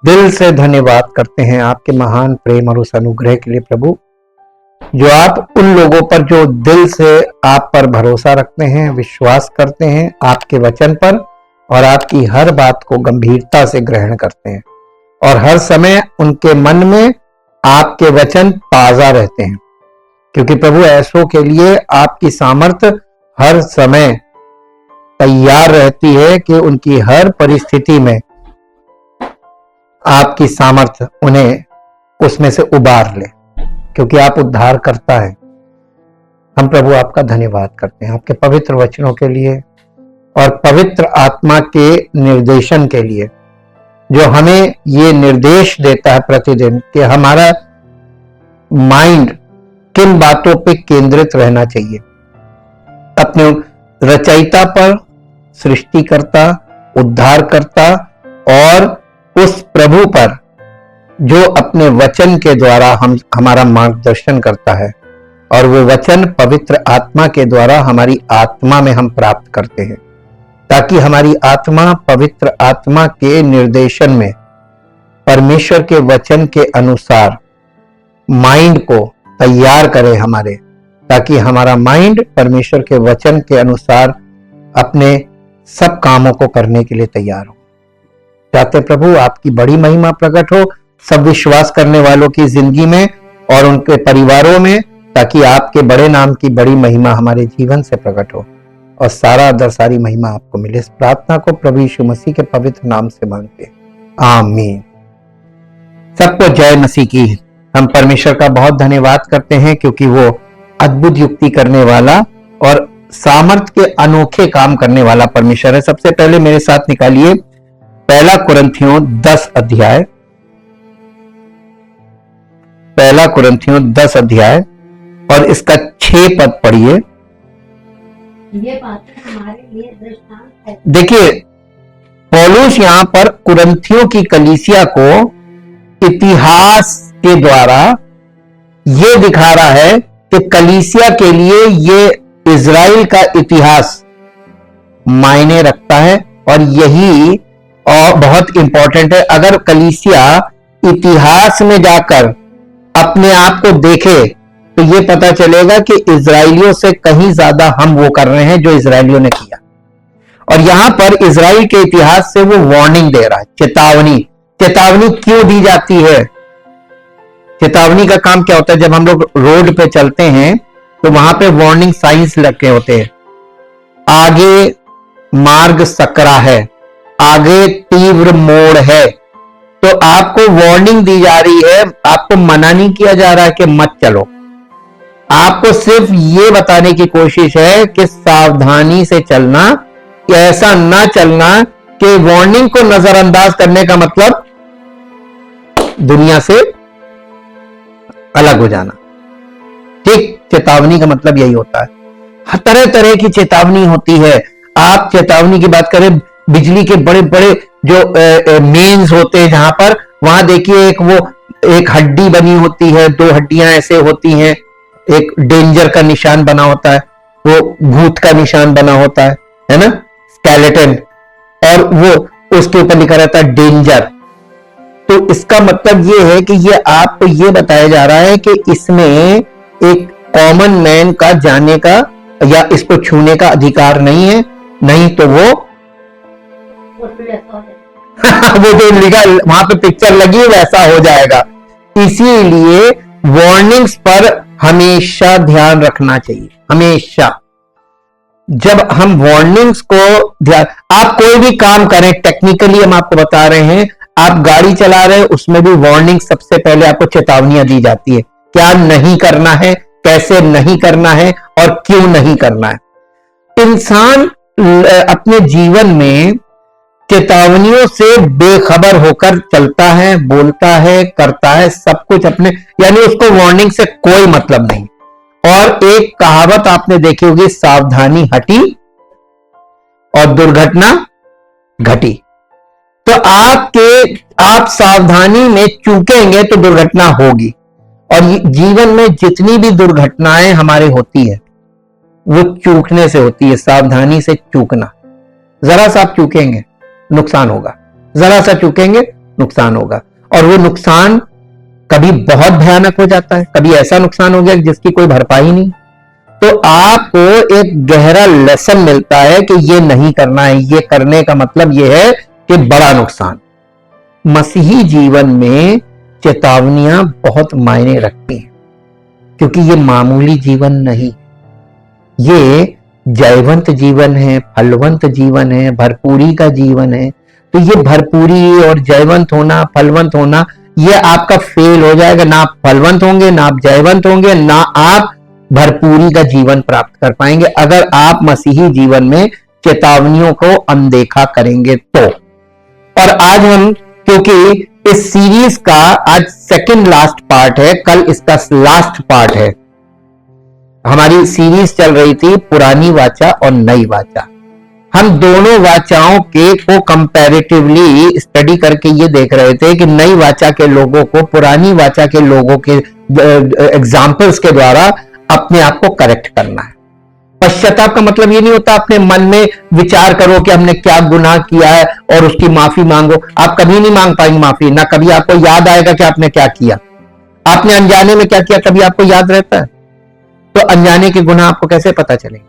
दिल से धन्यवाद करते हैं आपके महान प्रेम और उस अनुग्रह के लिए प्रभु, जो आप उन लोगों पर जो दिल से आप पर भरोसा रखते हैं, विश्वास करते हैं आपके वचन पर और आपकी हर बात को गंभीरता से ग्रहण करते हैं और हर समय उनके मन में आपके वचन ताजा रहते हैं, क्योंकि प्रभु ऐसों के लिए आपकी सामर्थ हर समय तैयार रहती है कि उनकी हर परिस्थिति में आपकी सामर्थ उन्हें उसमें से उबार ले, क्योंकि आप उद्धार करता है। हम प्रभु आपका धन्यवाद करते हैं आपके पवित्र वचनों के लिए और पवित्र आत्मा के निर्देशन के लिए, जो हमें ये निर्देश देता है प्रतिदिन कि हमारा माइंड किन बातों पे केंद्रित रहना चाहिए, अपने रचयिता पर, सृष्टिकर्ता, उद्धारकर्ता और उस प्रभु पर जो अपने वचन के द्वारा हमारा मार्गदर्शन करता है, और वो वचन पवित्र आत्मा के द्वारा हमारी आत्मा में हम प्राप्त करते हैं, ताकि हमारी आत्मा पवित्र आत्मा के निर्देशन में परमेश्वर के वचन के अनुसार माइंड को तैयार करे हमारे, ताकि हमारा माइंड परमेश्वर के वचन के अनुसार अपने सब कामों को करने के लिए तैयार हो। चाहते प्रभु आपकी बड़ी महिमा प्रकट हो सब विश्वास करने वालों की जिंदगी में और उनके परिवारों में, ताकि आपके बड़े नाम की बड़ी महिमा हमारे जीवन से प्रकट हो और सारा आदर सारी महिमा आपको मिले। इस प्रार्थना को प्रभु यीशु मसीह के पवित्र नाम से मांगते हैं, आमीन। सबको जय मसीह की। हम परमेश्वर का बहुत धन्यवाद करते हैं, क्योंकि वो अद्भुत युक्ति करने वाला और सामर्थ के अनोखे काम करने वाला परमेश्वर है। सबसे पहले मेरे साथ निकालिए पहला कुरिन्थियों 10 अध्याय, पहला कुरिन्थियों 10 अध्याय और इसका 6 पद पढ़िए। ये बातें हमारे लिए दृष्टांत है। देखिए पौलुस यहां पर कुरिन्थियों की कलीसिया को इतिहास के द्वारा ये दिखा रहा है कि कलीसिया के लिए ये इजराइल का इतिहास मायने रखता है और यही और बहुत इंपॉर्टेंट है। अगर कलीसिया इतिहास में जाकर अपने आप को देखे तो ये पता चलेगा कि इजराइलियों से कहीं ज्यादा हम वो कर रहे हैं जो इजराइलियों ने किया। और यहां पर इजराइल के इतिहास से वो वार्निंग दे रहा है, चेतावनी। चेतावनी क्यों दी जाती है? चेतावनी का काम क्या होता है? जब हम लोग रोड पे चलते हैं तो वहां पे वार्निंग साइंस लगे होते हैं, आगे मार्ग सकरा है, आगे तीव्र मोड़ है, तो आपको वार्निंग दी जा रही है, आपको मना नहीं किया जा रहा है कि मत चलो। आपको सिर्फ ये बताने की कोशिश है कि सावधानी से चलना, ऐसा ना चलना कि वार्निंग को नजरअंदाज करने का मतलब दुनिया से अलग हो जाना। ठीक, चेतावनी का मतलब यही होता है। तरह तरह की चेतावनी होती है। आप चेतावनी की बात करें, बिजली के बड़े बड़े जो मेन्स होते हैं, जहां पर वहां देखिए एक हड्डी बनी होती है, 2 हड्डियां ऐसे होती हैं, एक डेंजर का निशान बना होता है, वो भूत का निशान बना होता है ना, स्केलेटन, और वो उसके ऊपर लिखा रहता है डेंजर। तो इसका मतलब ये है कि ये आपको ये बताया जा रहा है कि इसमें एक कॉमन मैन का जाने का या इसको छूने का अधिकार नहीं है, नहीं तो वो वो जो लिखा वहां पे पिक्चर लगी वैसा हो जाएगा। इसीलिए वार्निंग्स पर हमेशा ध्यान रखना चाहिए। हमेशा जब हम वार्निंग्स को आप कोई भी काम करें, टेक्निकली हम आपको बता रहे हैं, आप गाड़ी चला रहे हैं उसमें भी वार्निंग सबसे पहले आपको चेतावनियां दी जाती है, क्या नहीं करना है, कैसे नहीं करना है और क्यों नहीं करना है। इंसान अपने जीवन में चेतावनियों से बेखबर होकर चलता है, बोलता है, करता है सब कुछ अपने, यानी उसको वार्निंग से कोई मतलब नहीं। और एक कहावत आपने देखी होगी, सावधानी हटी और दुर्घटना घटी। तो आप सावधानी में चूकेंगे तो दुर्घटना होगी। और जीवन में जितनी भी दुर्घटनाएं हमारे होती है वो चूकने से होती है, सावधानी से चूकना। जरा सा आप चूकेंगे नुकसान होगा, जरा सा चूकेंगे नुकसान होगा। और वो नुकसान कभी बहुत भयानक हो जाता है, कभी ऐसा नुकसान हो गया जिसकी कोई भरपाई नहीं। तो आपको एक गहरा लेसन मिलता है कि ये नहीं करना है, ये करने का मतलब ये है कि बड़ा नुकसान। मसीही जीवन में चेतावनियां बहुत मायने रखती हैं, क्योंकि ये मामूली जीवन नहीं, ये जयवंत जीवन है, फलवंत जीवन है, भरपूरी का जीवन है। तो ये भरपूरी और जयवंत होना, फलवंत होना, ये आपका फेल हो जाएगा। ना आप फलवंत होंगे, ना आप जयवंत होंगे, ना आप भरपूरी का जीवन प्राप्त कर पाएंगे अगर आप मसीही जीवन में चेतावनियों को अनदेखा करेंगे तो। और आज हम, क्योंकि इस सीरीज का आज सेकंड लास्ट पार्ट है, कल इसका लास्ट पार्ट है। हमारी सीरीज चल रही थी पुरानी वाचा और नई वाचा। हम दोनों वाचाओं के को कंपैरेटिवली स्टडी करके ये देख रहे थे कि नई वाचा के लोगों को पुरानी वाचा के लोगों के एग्जाम्पल्स के द्वारा अपने आप को करेक्ट करना है। पश्चाताप का मतलब ये नहीं होता अपने मन में विचार करो कि हमने क्या गुनाह किया है और उसकी माफी मांगो। आप कभी नहीं मांग पाएंगे माफी, ना कभी आपको याद आएगा कि आपने क्या किया। आपने अनजाने में क्या किया कभी आपको याद रहता है? तो अनजाने के गुनाह आपको कैसे पता चलेंगे?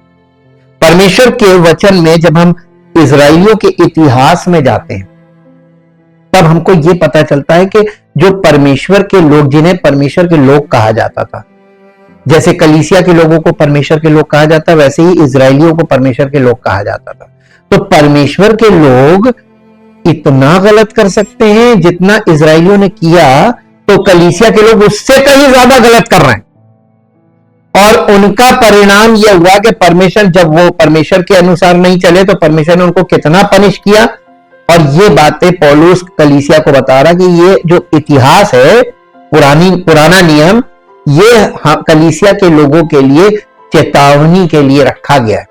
परमेश्वर के वचन में जब हम इजराइलियों के इतिहास में जाते हैं तब हमको यह पता चलता है कि जो परमेश्वर के लोग, जिन्हें परमेश्वर के लोग कहा जाता था, जैसे कलीसिया के लोगों को परमेश्वर के लोग कहा जाता, वैसे ही इजराइलियों को परमेश्वर के लोग कहा जाता था। तो परमेश्वर के लोग इतना गलत कर सकते हैं जितना इजराइलियों ने किया, तो कलीसिया के लोग उससे कहीं ज्यादा गलत कर रहे हैं। और उनका परिणाम यह हुआ कि परमेश्वर, जब वो परमेश्वर के अनुसार नहीं चले तो परमेश्वर ने उनको कितना पनिश किया। और ये बातें पौलुस कलीसिया को बता रहा कि ये जो इतिहास है, पुराना नियम, ये कलीसिया के लोगों के लिए चेतावनी के लिए रखा गया है।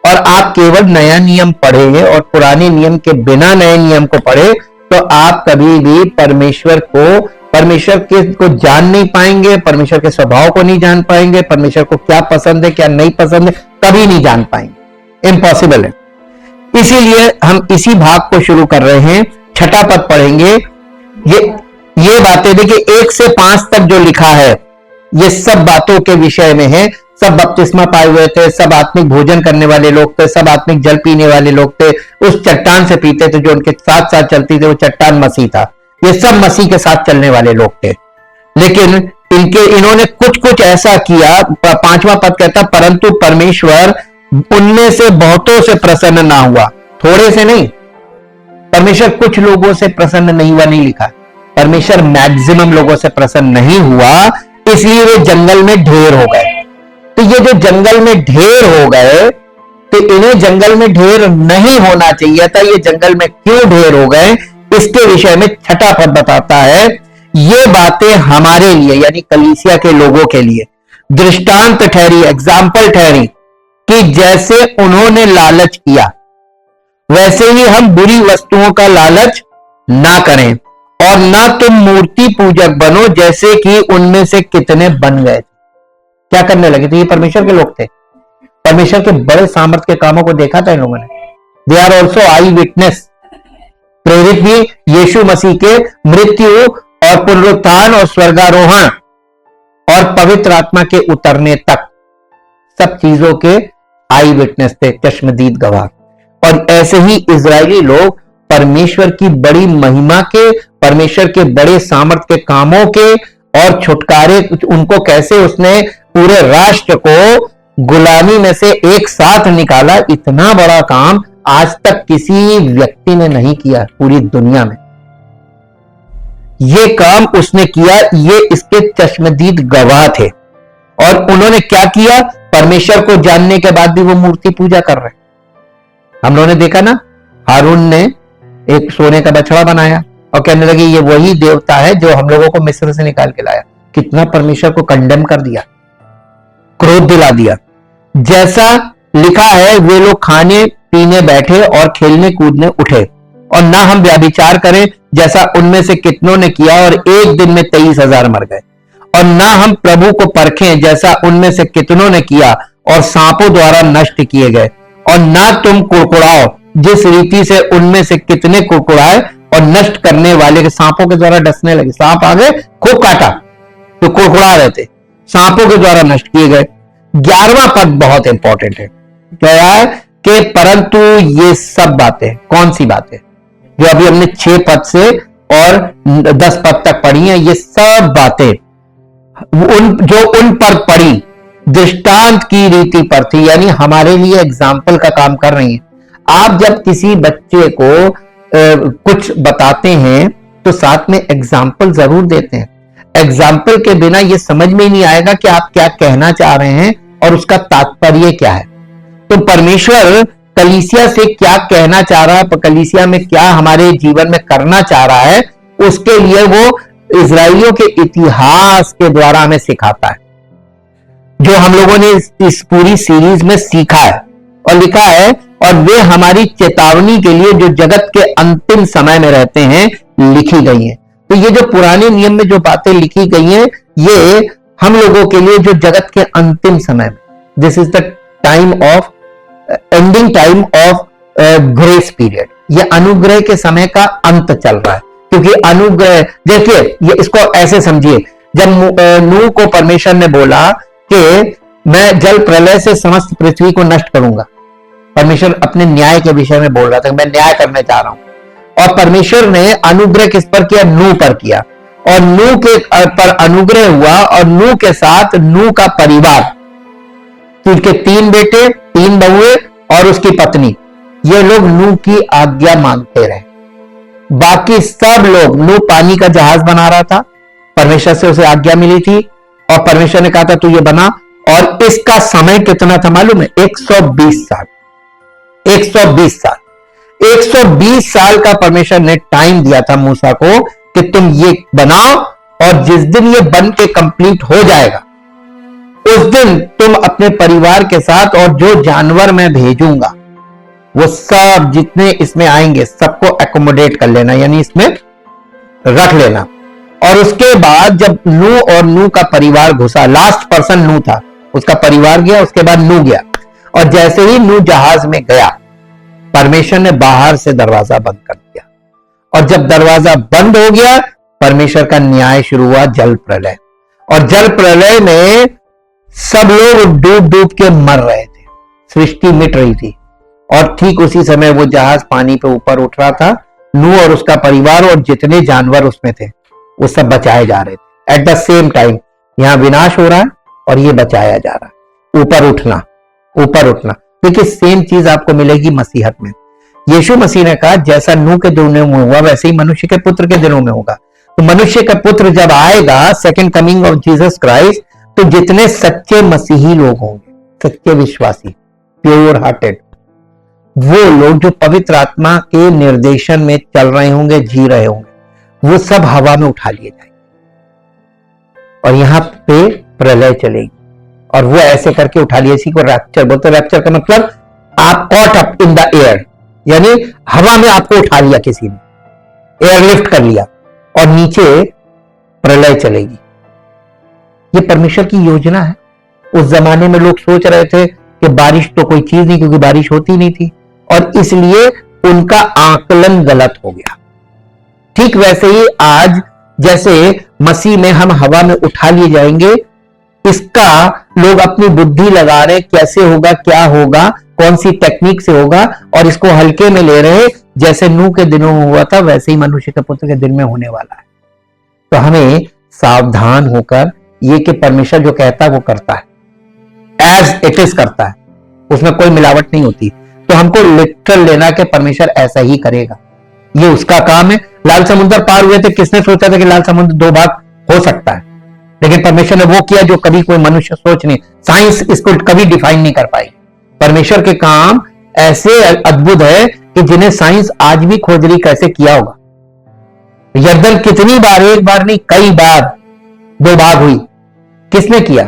और आप केवल नया नियम पढ़े और पुराने नियम के बिना नए नियम को पढ़े तो आप कभी भी परमेश्वर को जान नहीं पाएंगे, परमेश्वर के स्वभाव को नहीं जान पाएंगे, परमेश्वर को क्या पसंद है क्या नहीं पसंद है कभी नहीं जान पाएंगे, इम्पॉसिबल है। इसीलिए हम इसी भाग को शुरू कर रहे हैं, छठा पद पढ़ेंगे। ये बातें देखिए 1 से 5 तक जो लिखा है ये सब बातों के विषय में है। सब बपतिस्मा पाए हुए थे, सब आत्मिक भोजन करने वाले लोग थे, सब आत्मिक जल पीने वाले लोग थे, उस चट्टान से पीते थे जो उनके साथ साथ चलती थी, वो चट्टान मसीह था। ये सब मसीह के साथ चलने वाले लोग थे। लेकिन इन्होंने कुछ ऐसा किया। 5वां पद कहता, परंतु परमेश्वर उनमें से बहुतों से प्रसन्न ना हुआ, थोड़े से नहीं। परमेश्वर कुछ लोगों से प्रसन्न नहीं हुआ, नहीं लिखा। परमेश्वर मैक्सिमम लोगों से प्रसन्न नहीं हुआ, इसलिए वे जंगल में ढेर हो गए। तो ये जो जंगल में ढेर हो गए, तो इन्हें जंगल में ढेर नहीं होना चाहिए था। ये जंगल में क्यों ढेर हो गए, इसके विषय में छठा पद बताता है। ये बातें हमारे लिए यानी कलीसिया के लोगों के लिए दृष्टांत ठहरी, एग्जाम्पल ठहरी कि जैसे उन्होंने लालच किया वैसे ही हम बुरी वस्तुओं का लालच ना करें, और ना तुम मूर्ति पूजक बनो जैसे कि उनमें से कितने बन गए। क्या करने लगे थे? ये परमेश्वर के लोग थे, परमेश्वर के बड़े सामर्थ्य के कामों को देखा था इन लोगों ने। They are also eye witness. प्रेरित भी यीशु मसीह के मृत्यु और पुनरुत्थान और स्वर्गारोहण और पवित्र आत्मा के उतरने तक सब चीजों के आई विटनेस थे, चश्मदीद गवाह। और ऐसे ही इजरायली लोग परमेश्वर की बड़ी महिमा के, परमेश्वर के बड़े सामर्थ्य के कामों के और छुटकारे, उनको कैसे उसने पूरे राष्ट्र को गुलामी में से एक साथ निकाला, इतना बड़ा काम आज तक किसी व्यक्ति ने नहीं किया पूरी दुनिया में। ये काम उसने किया, ये इसके चश्मदीद गवाह थे। और उन्होंने क्या किया? परमेश्वर को जानने के बाद भी वो मूर्ति पूजा कर रहे। हम लोगों ने देखा ना, हारून ने एक सोने का बछड़ा बनाया और कहने लगे ये वही देवता है जो हम लोगों को मिस्र से निकाल के लाया। कितना परमेश्वर को कंडेम कर दिया, क्रोध दिला दिया। जैसा लिखा है, वे लोग खाने पीने बैठे और खेलने कूदने उठे, और ना हम व्यभिचार करें जैसा उनमें से कितनों ने किया और एक दिन में 23,000 मर गए। और ना हम प्रभु को परखें जैसा उनमें से कितनों ने किया और सांपों द्वारा नष्ट किए गए। और ना तुम कुड़कुड़ाओ जिस रीति से उनमें से कितने कुड़कुड़ाए और नष्ट करने वाले के सांपों के द्वारा डसने लगे। सांप आ गए, खूब काटा तो कुड़कुड़ा रहे थे, सांपों के द्वारा नष्ट किए गए। 11वां पद बहुत इंपॉर्टेंट है, क्या है कि परंतु ये सब बातें, कौन सी बातें जो अभी हमने 6 पद से और 10 पद तक पढ़ी हैं, ये सब बातें उन पर पढ़ी दृष्टांत की रीति पर थी, यानी हमारे लिए एग्जाम्पल का काम कर रही है। आप जब किसी बच्चे को कुछ बताते हैं तो साथ में एग्जाम्पल जरूर देते हैं। एग्जाम्पल के बिना ये समझ में ही नहीं आएगा कि आप क्या कहना चाह रहे हैं और उसका तात्पर्य क्या है। तो परमेश्वर कलीसिया से क्या कहना चाह रहा है, कलीसिया में क्या हमारे जीवन में करना चाह रहा है, उसके लिए वो इजराइलियों के इतिहास के द्वारा हमें सिखाता है, जो हम लोगों ने इस पूरी सीरीज में सीखा है और लिखा है। और वे हमारी चेतावनी के लिए जो जगत के अंतिम समय में रहते हैं लिखी गई हैं। तो ये जो पुराने नियम में जो बातें लिखी गई हैं, ये हम लोगों के लिए जो जगत के अंतिम समय में, this is the time of ending time of grace period, ये अनुग्रह के समय का अंत चल रहा है। क्योंकि अनुग्रह, देखिए ये इसको ऐसे समझिए, जब नूह को परमेश्वर ने बोला कि मैं जल प्रलय से समस्त पृथ्वी को नष्ट करूंगा, परमेश्वर अपने न्याय के विषय में बोल रहा था, मैं न्याय करने जा रहा हूं। और परमेश्वर ने अनुग्रह किस पर किया? नूह पर किया। और नूह के पर अनुग्रह हुआ और नूह के साथ नूह का परिवार, उसके 3 बेटे, 3 बहुए और उसकी पत्नी, ये लोग नूह की आज्ञा मानते रहे। बाकी सब लोग, नूह पानी का जहाज बना रहा था, परमेश्वर से उसे आज्ञा मिली थी और परमेश्वर ने कहा था तू ये बना। और इसका समय कितना था मालूम है? 120 साल। 120 साल, 120 साल का परमेश्वर ने टाइम दिया था मूसा को कि तुम ये बनाओ, और जिस दिन ये बन के कंप्लीट हो जाएगा उस दिन तुम अपने परिवार के साथ और जो जानवर मैं भेजूंगा वो सब जितने इसमें आएंगे सबको एकोमोडेट कर लेना, यानी इसमें रख लेना। और उसके बाद जब नूह और नूह का परिवार घुसा, लास्ट पर्सन नूह था, उसका परिवार गया, उसके बाद नूह गया। और जैसे ही नूह जहाज में गया, परमेश्वर ने बाहर से दरवाजा बंद कर दिया। और जब दरवाजा बंद हो गया, परमेश्वर का न्याय शुरू हुआ, जल प्रलय। और जल प्रलय में सब लोग डूब डूब के मर रहे थे, सृष्टि मिट रही थी। और ठीक उसी समय वो जहाज पानी पे ऊपर उठ रहा था, नूह और उसका परिवार और जितने जानवर उसमें थे वो सब बचाए जा रहे थे। एट द सेम टाइम यहां विनाश हो रहा है और ये बचाया जा रहा है। ऊपर उठना, ऊपर उठना। देखिए सेम चीज आपको मिलेगी मसीहत में। यीशु मसीह ने कहा जैसा नूह के दिनों में हुआ वैसे ही मनुष्य के पुत्र के दिनों में होगा। तो मनुष्य का पुत्र जब आएगा, second coming of Jesus Christ, तो जितने सच्चे मसीही लोग होंगे, सच्चे विश्वासी, प्योर हार्टेड, वो लोग जो पवित्र आत्मा के निर्देशन में चल रहे होंगे, जी रहे होंगे, वो सब हवा में उठा लिए जाएंगे और यहां पे प्रलय चलेगी। और वो ऐसे करके उठा लिए, इसी को रैप्चर बोलते। रैप्चर का मतलब आप caught up in the air, यानी हवा में आपको उठा लिया किसी ने, एयरलिफ्ट कर लिया और नीचे प्रलय चलेगी। ये परमेश्वर की योजना है। उस जमाने में लोग सोच रहे थे कि बारिश तो कोई चीज नहीं, क्योंकि बारिश होती नहीं थी, और इसलिए उनका आकलन गलत हो गया। ठीक वैसे ही आज जैसे मसीह में हम हवा में उठा लिए जाएंगे, इसका लोग अपनी बुद्धि लगा रहे, कैसे होगा, क्या होगा, कौन सी टेक्निक से होगा, और इसको हल्के में ले रहे। जैसे नूह के दिनों में हुआ था वैसे ही मनुष्य के पुत्र के दिन में होने वाला है। तो हमें सावधान होकर, ये कि परमेश्वर जो कहता है वो करता है, एज इट इज करता है, उसमें कोई मिलावट नहीं होती। तो हमको लिटरल लेना कि परमेश्वर ऐसा ही करेगा, ये उसका काम है। लाल समुद्र पार हुए थे, किसने सोचा था कि लाल समुद्र 2 भाग हो सकता है? लेकिन परमेश्वर ने वो किया जो कभी कोई मनुष्य सोच नहीं, साइंस इसको कभी डिफाइन नहीं कर पाई। परमेश्वर के काम ऐसे अद्भुत है कि जिन्हें साइंस आज भी खोज रही कैसे किया होगा। यर्दन कितनी बार, एक बार नहीं कई बार 2 भाग हुई, किसने किया?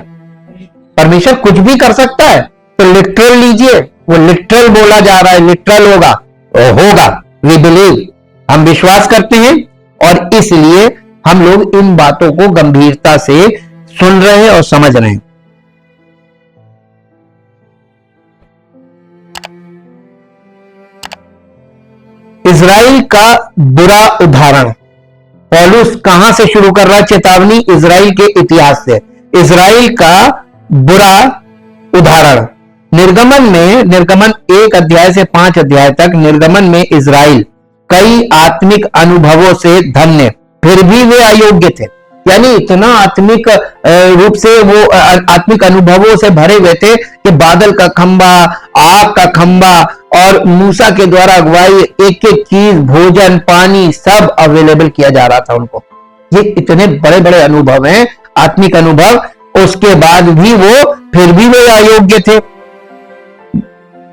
परमेश्वर कुछ भी कर सकता है। तो लिटरल लीजिए, वो लिटरल बोला जा रहा है, लिटरल होगा, होगा। वी बिलीव, हम विश्वास करते हैं और इसलिए हम लोग इन बातों को गंभीरता से सुन रहे हैं और समझ रहे हैं। इजराइल का बुरा उदाहरण। पौलुस कहां से शुरू कर रहा है चेतावनी? इजराइल के इतिहास से। इजराइल का बुरा उदाहरण। निर्गमन 1 अध्याय से 5 अध्याय तक निर्गमन में इजराइल कई आत्मिक अनुभवों से धन्य, फिर भी वे अयोग्य थे। यानी इतना आत्मिक रूप से वो आत्मिक अनुभवों से भरे हुए थे कि बादल का खंबा, आग का खंबा और मूसा के द्वारा अगुवाई, एक एक चीज, भोजन, पानी सब अवेलेबल किया जा रहा था उनको। ये इतने बड़े बड़े अनुभव हैं, आत्मिक अनुभव, उसके बाद भी फिर भी वो अयोग्य थे।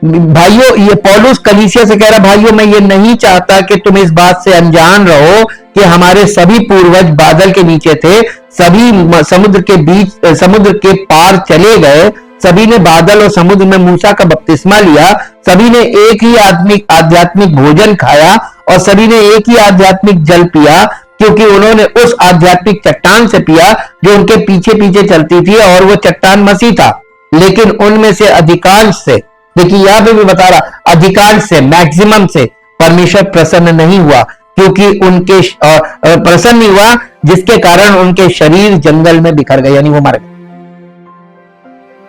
भाइयों, ये पौलुस कलीसिया से कह रहा, भाइयों मैं ये नहीं चाहता कि तुम इस बात से अनजान रहो कि हमारे सभी पूर्वज बादल के नीचे थे, सभी समुद्र के पार चले गए, सभी ने बादल और समुद्र में मूसा का बपतिस्मा लिया, सभी ने एक ही आध्यात्मिक भोजन खाया और सभी ने एक ही आध्यात्मिक जल पिया, क्योंकि उन्होंने उस आध्यात्मिक चट्टान से पिया जो उनके पीछे पीछे चलती थी, और वो चट्टान मसीह था। लेकिन उनमें से अधिकांश से, देखिए यहां पे भी बता रहा, अधिकांश से, मैक्सिमम से परमेश्वर प्रसन्न नहीं हुआ, क्योंकि उनके प्रसन्न नहीं हुआ, जिसके कारण उनके शरीर जंगल में बिखर गए, यानी वो मर गए।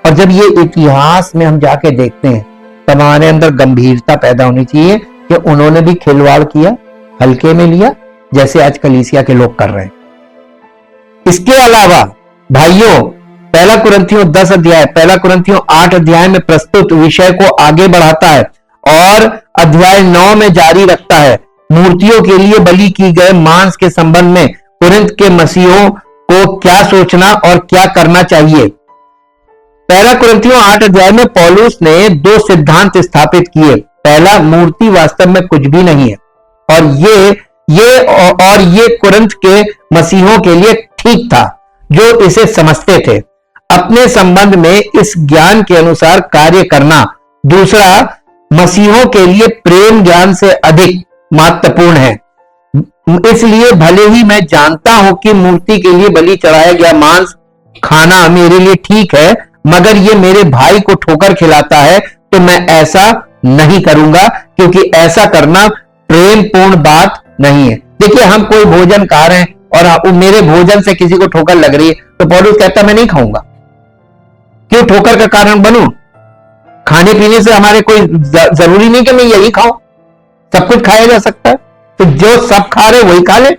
और जब ये इतिहास में हम जाके देखते हैं तब हमारे अंदर गंभीरता पैदा होनी चाहिए कि उन्होंने भी खिलवाड़ किया, हल्के में लिया, जैसे आज कलीसिया के लोग कर रहे हैं। इसके अलावा भाइयों, 1 कुरिन्थियों 10 अध्याय, 1 कुरिन्थियों 8 अध्याय में प्रस्तुत विषय को आगे बढ़ाता है और अध्याय 9 में जारी रखता है। मूर्तियों के लिए बलि की गए मांस के संबंध में कुरिन्थ के मसीहों को क्या सोचना और क्या करना चाहिए। 1 कुरिन्थियों 8 अध्याय में पौलुस ने 2 सिद्धांत स्थापित किए। पहला, मूर्ति वास्तव में कुछ भी नहीं है, और ये कुरिन्थ के मसीहों के लिए ठीक था जो इसे समझते थे। अपने संबंध में इस ज्ञान के अनुसार कार्य करना। दूसरा, मसीहों के लिए प्रेम ज्ञान से अधिक महत्वपूर्ण है। इसलिए भले ही मैं जानता हूं कि मूर्ति के लिए बलि चढ़ाया गया मांस खाना मेरे लिए ठीक है, मगर ये मेरे भाई को ठोकर खिलाता है, तो मैं ऐसा नहीं करूंगा, क्योंकि ऐसा करना प्रेम पूर्ण बात नहीं है। देखिए, हम कोई भोजन खा रहे हैं और मेरे भोजन से किसी को ठोकर लग रही है, तो पौलुस कहता मैं नहीं खाऊंगा। क्यों ठोकर का कारण बनूं? खाने पीने से हमारे कोई जरूरी नहीं कि मैं यही खाऊं, सब कुछ खाया जा सकता है, तो जो सब खा रहे वही खा ले।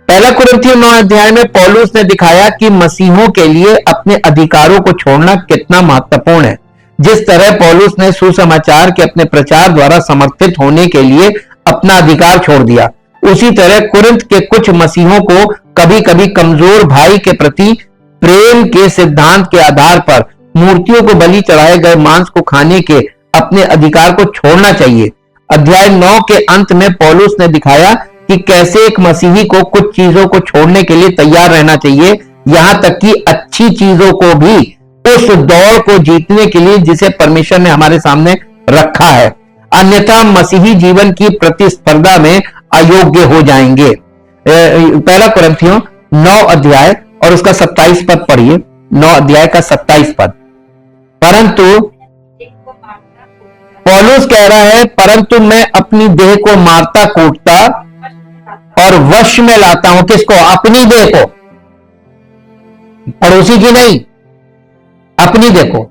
1 कुरिन्थियों 9 अध्याय में पौलुस ने दिखाया कि मसीहों के लिए अपने अधिकारों को छोड़ना कितना महत्वपूर्ण है। जिस तरह पौलुस ने सुसमाचार के अपने प्रचार द्वारा समर्थित होने के लिए अपना अधिकार छोड़ दिया, उसी तरह कुरिन्थ के कुछ मसीहों को कभी कभी कमजोर भाई के प्रति प्रेम के सिद्धांत के आधार पर मूर्तियों को बलि चढ़ाए गए मांस को खाने के अपने अधिकार को छोड़ना चाहिए। अध्याय 9 के अंत में पौलुस ने दिखाया कि कैसे एक मसीही को कुछ चीजों को छोड़ने के लिए तैयार रहना चाहिए, यहां तक कि अच्छी चीजों को भी, उस दौड़ को जीतने के लिए जिसे परमेश्वर ने हमारे सामने रखा है। अन्यथा मसीही जीवन की प्रतिस्पर्धा में अयोग्य हो जाएंगे। 1 कुरिन्थियों 9 अध्याय और उसका 27 पद पढ़िए। 9 अध्याय का 27 पद। परंतु पौलुस कह रहा है, परंतु मैं अपनी देह को मारता कूटता और वश में लाता हूं। किसको? अपनी देह को, पड़ोसी की नहीं, अपनी देह को,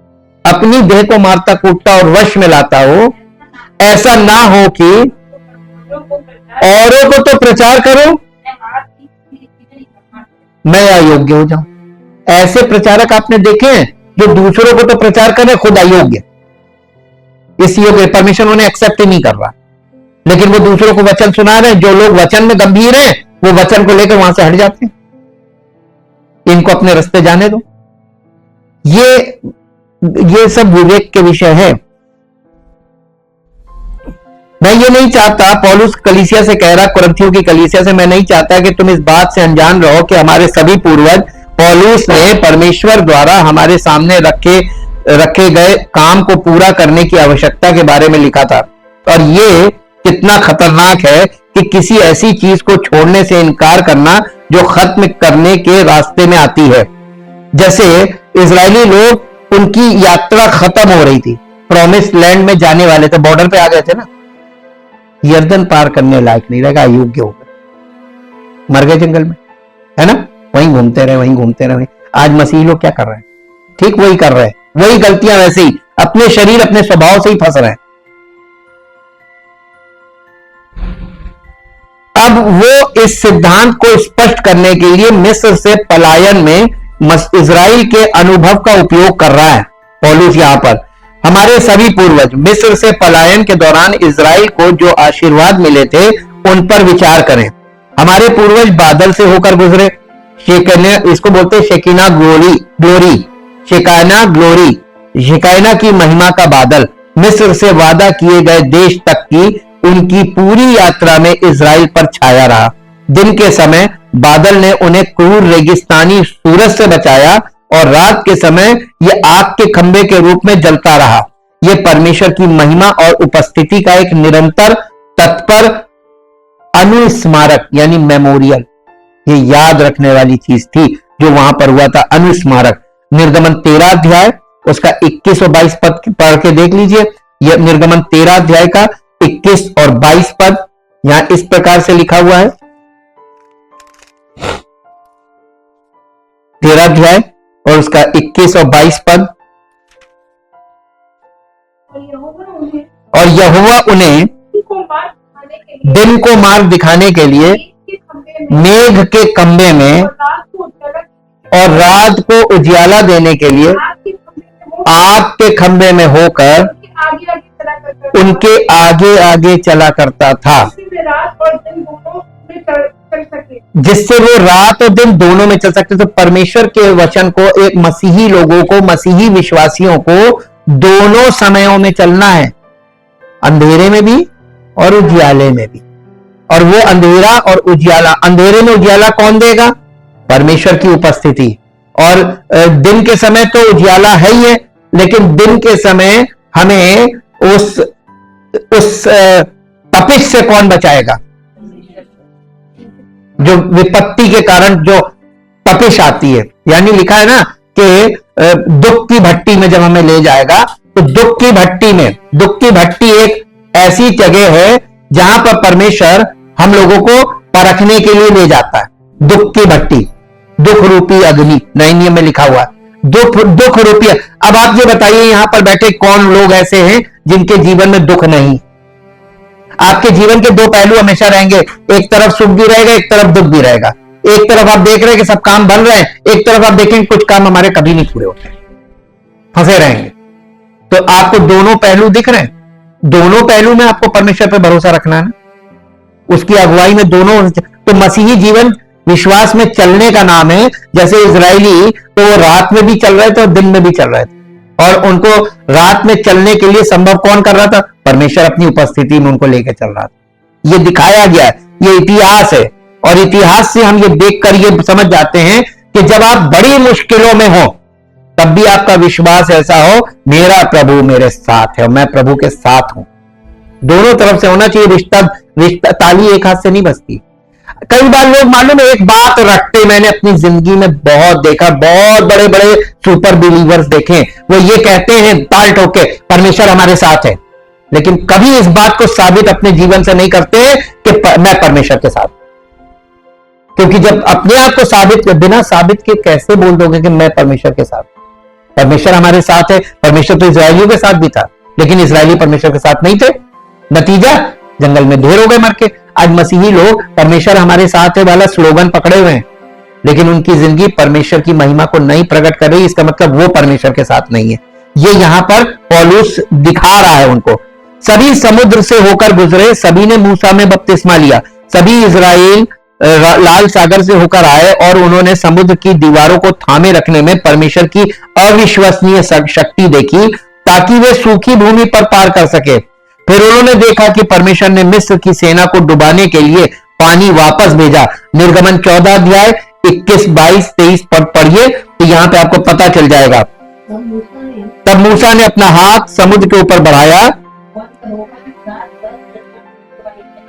अपनी देह को मारता कूटता और वश में लाता हूं, ऐसा ना हो कि औरों को तो प्रचार करो, मैं अयोग्य हो जाऊं। ऐसे प्रचारक आपने देखे हैं जो दूसरों को तो प्रचार करें, खुद अयोग्य। इस योग्य परमेश्वर उन्हें एक्सेप्ट ही नहीं कर रहा, लेकिन वो दूसरों को वचन सुना रहे हैं। जो लोग वचन में गंभीर हैं वो वचन को लेकर वहां से हट जाते हैं। इनको अपने रास्ते जाने दो। ये सब विवेक के विषय है। मैं ये नहीं चाहता, पौलुस कलीसिया से कह रहा, कुरिन्थियों की कलीसिया से, मैं नहीं चाहता कि तुम इस बात से अनजान रहो कि हमारे सभी पूर्वज, पौलुस ने परमेश्वर द्वारा हमारे सामने रखे गए काम को पूरा करने की आवश्यकता के बारे में लिखा था। और ये कितना खतरनाक है कि किसी ऐसी चीज को छोड़ने से इनकार करना जो खत्म करने के रास्ते में आती है। जैसे इजरायली लोग, उनकी यात्रा खत्म हो रही थी, प्रॉमिस लैंड में जाने वाले थे, बॉर्डर पे आ गए थे ना, यर्दन पार करने लायक नहीं रहेगा, अयोग्य होगा, मर गए जंगल में, है ना, वहीं घूमते रहे, वहीं घूमते रहे। आज मसीही लोग क्या कर रहे हैं? ठीक वही कर रहे हैं, वही गलतियां, वैसे ही अपने शरीर अपने स्वभाव से ही फंस रहे हैं। अब वो इस सिद्धांत को स्पष्ट करने के लिए मिस्र से पलायन में इजराइल के अनुभव का उपयोग कर रहा है पौलुस। यहां पर हमारे सभी पूर्वज मिस्र से पलायन के दौरान इजराइल को जो आशीर्वाद मिले थे उन पर विचार करें। हमारे पूर्वज बादल से होकर गुजरे, इसको बोलते हैं शेकिना ग्लोरी, शेकाना ग्लोरी, शेकाना की महिमा का बादल, मिस्र से वादा किए गए देश तक की उनकी पूरी यात्रा में इजराइल पर छाया रहा। दिन के समय बादल ने उन्हें क्रूर रेगिस्तानी सूरज से बचाया और रात के समय यह आग के खंभे के रूप में जलता रहा। यह परमेश्वर की महिमा और उपस्थिति का एक निरंतर तत्पर अनुस्मारक यानी मेमोरियल, ये याद रखने वाली चीज थी जो वहां पर हुआ था, अनुस्मारक। निर्गमन 13 अध्याय उसका 21 और 22 पद पढ़ के देख लीजिए। यह निर्गमन 13 अध्याय का 21 और 22 पद यहां इस प्रकार से लिखा हुआ है। 13 अध्याय और उसका 21 और 22 पद। और यहोवा उन्हें दिन को मार्ग दिखाने के लिए मेघ के खंभे में और रात को उजियाला देने के लिए आग के खंभे में होकर उनके आगे आगे चला करता था, जिससे वो रात और दिन दोनों में चल सकते। तो परमेश्वर के वचन को एक मसीही लोगों को, मसीही विश्वासियों को दोनों समयों में चलना है, अंधेरे में भी और उजियाले में भी। और वो अंधेरा और उजियाला, अंधेरे में उजियाला कौन देगा? परमेश्वर की उपस्थिति। और दिन के समय तो उजियाला है ही है, लेकिन दिन के समय हमें उस तपिश से कौन बचाएगा? जो विपत्ति के कारण जो तपिश आती है, यानी लिखा है ना कि दुख की भट्टी में जब हमें ले जाएगा, तो दुख की भट्टी एक ऐसी जगह है जहां पर परमेश्वर हम लोगों को परखने के लिए ले जाता है। दुख की भट्टी, दुख रूपी अग्नि, नए नियम में लिखा हुआ है, दुख रूपी। अब आप ये बताइए यहां पर बैठे कौन लोग ऐसे हैं जिनके जीवन में दुख नहीं? आपके जीवन के दो पहलू हमेशा रहेंगे, एक तरफ सुख भी रहेगा, एक तरफ दुख भी रहेगा। एक तरफ आप देख रहे हैं कि सब काम बन रहे हैं, एक तरफ आप देखेंगे कुछ काम हमारे कभी नहीं पूरे होते, फंसे रहेंगे। तो आपको दोनों पहलू दिख रहे हैं, दोनों पहलू में आपको परमेश्वर पर भरोसा रखना है ना, उसकी अगुवाई में दोनों। तो मसीही जीवन विश्वास में चलने का नाम है। जैसे इजरायली तो वो रात में भी चल रहे थे और दिन में भी चल रहे थे, और उनको रात में चलने के लिए संभव कौन कर रहा था? परमेश्वर अपनी उपस्थिति में उनको लेकर चल रहा था। ये दिखाया गया है, ये इतिहास है, और इतिहास से हम ये देखकर ये समझ जाते हैं कि जब आप बड़ी मुश्किलों में हो तब भी आपका विश्वास ऐसा हो, मेरा प्रभु मेरे साथ है, मैं प्रभु के साथ हूं। दोनों तरफ से होना चाहिए। रिश्ता ताली एक हाथ से नहीं बजती। कई बार लोग, मालूम है, एक बात रखते, मैंने अपनी जिंदगी में बहुत देखा, बहुत बड़े बड़े सुपर बिलीवर्स देखे, वो ये कहते हैं ताल ठोके परमेश्वर हमारे साथ है, लेकिन कभी इस बात को साबित अपने जीवन से नहीं करते कि मैं परमेश्वर के साथ। क्योंकि जब अपने आप को साबित, बिना साबित के कैसे बोल दोगे कि मैं परमेश्वर के साथ? परमेश्वर हमारे साथ है। परमेश्वर तो इजरायलियों के साथ भी था, लेकिन इजरायली परमेश्वर के साथ नहीं थे। नतीजा, जंगल में ढेर हो गए मर के। आज मसीही लोग परमेश्वर हमारे साथ है वाला स्लोगन पकड़े हुए हैं, लेकिन उनकी जिंदगी परमेश्वर की महिमा को नहीं प्रकट कर रही। इसका मतलब वो परमेश्वर के साथ नहीं है। ये यहां पर पौलुस दिखा रहा है उनको। सभी समुद्र से होकर गुजरे, सभी ने मूसा में बपतिस्मा लिया, सभी इजराइल लाल सागर से होकर आए और उन्होंने समुद्र की दीवारों को थामे रखने में परमेश्वर की अविश्वसनीय शक्ति देखी ताकि वे सूखी भूमि पर पार कर सके। फिर उन्होंने देखा कि परमेश्वर ने मिस्र की सेना को डुबाने के लिए पानी वापस भेजा। निर्गमन 14 अध्याय 21, 22, 23 पद पढ़िए तो यहां पे आपको पता चल जाएगा। तब मूसा ने अपना हाथ समुद्र के ऊपर बढ़ाया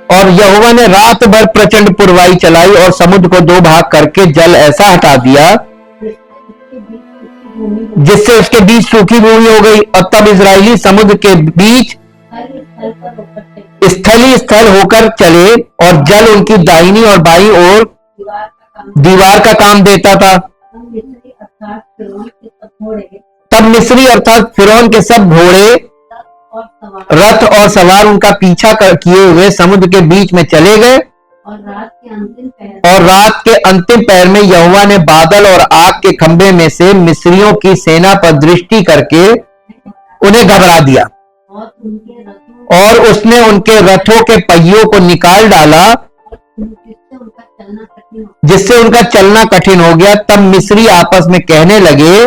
और यहोवा ने रात भर प्रचंड पुरवाई चलाई और समुद्र को दो भाग करके जल ऐसा हटा दिया जिससे उसके बीच सूखी भूमि हो गई। और तब इजरायली समुद्र के बीच स्थली स्थल होकर चले और जल उनकी दाहिनी और बाईं ओर दीवार का काम देता था। तब मिस्री अर्थात फिरौन के सब घोड़े, रथ और सवार उनका पीछा किए हुए समुद्र के बीच में चले गए। और रात के अंतिम पहर में यहोवा ने बादल और आग के खंभे में से मिस्रियों की सेना पर दृष्टि करके उन्हें घबरा दिया और उसने उनके रथों के पहियों को निकाल डाला, जिससे उनका चलना कठिन हो गया। तब मिस्री आपस में कहने लगे,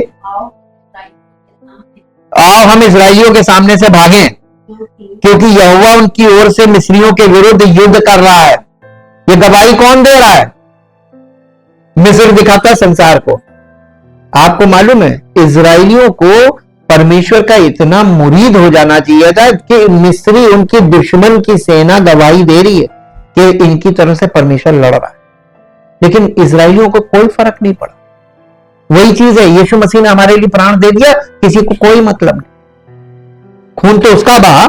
आओ हम इस्राएलियों के सामने से भागें, क्योंकि यहोवा उनकी ओर से मिस्रियों के विरुद्ध युद्ध कर रहा है। ये गवाही कौन दे रहा है? मिस्र दिखाता है संसार को। आपको मालूम है इस्राएलियों को परमेश्वर का इतना मुरीद हो जाना चाहिए था कि मिस्री उनकी दुश्मन की सेना गवाही दे रही है कि इनकी तरफ से परमेश्वर लड़ रहा है, लेकिन इस्राएलियों को कोई फर्क नहीं पड़ा। वही चीज है, यीशु मसीह ने हमारे लिए प्राण दे दिया, किसी को कोई मतलब नहीं। खून तो उसका बहा,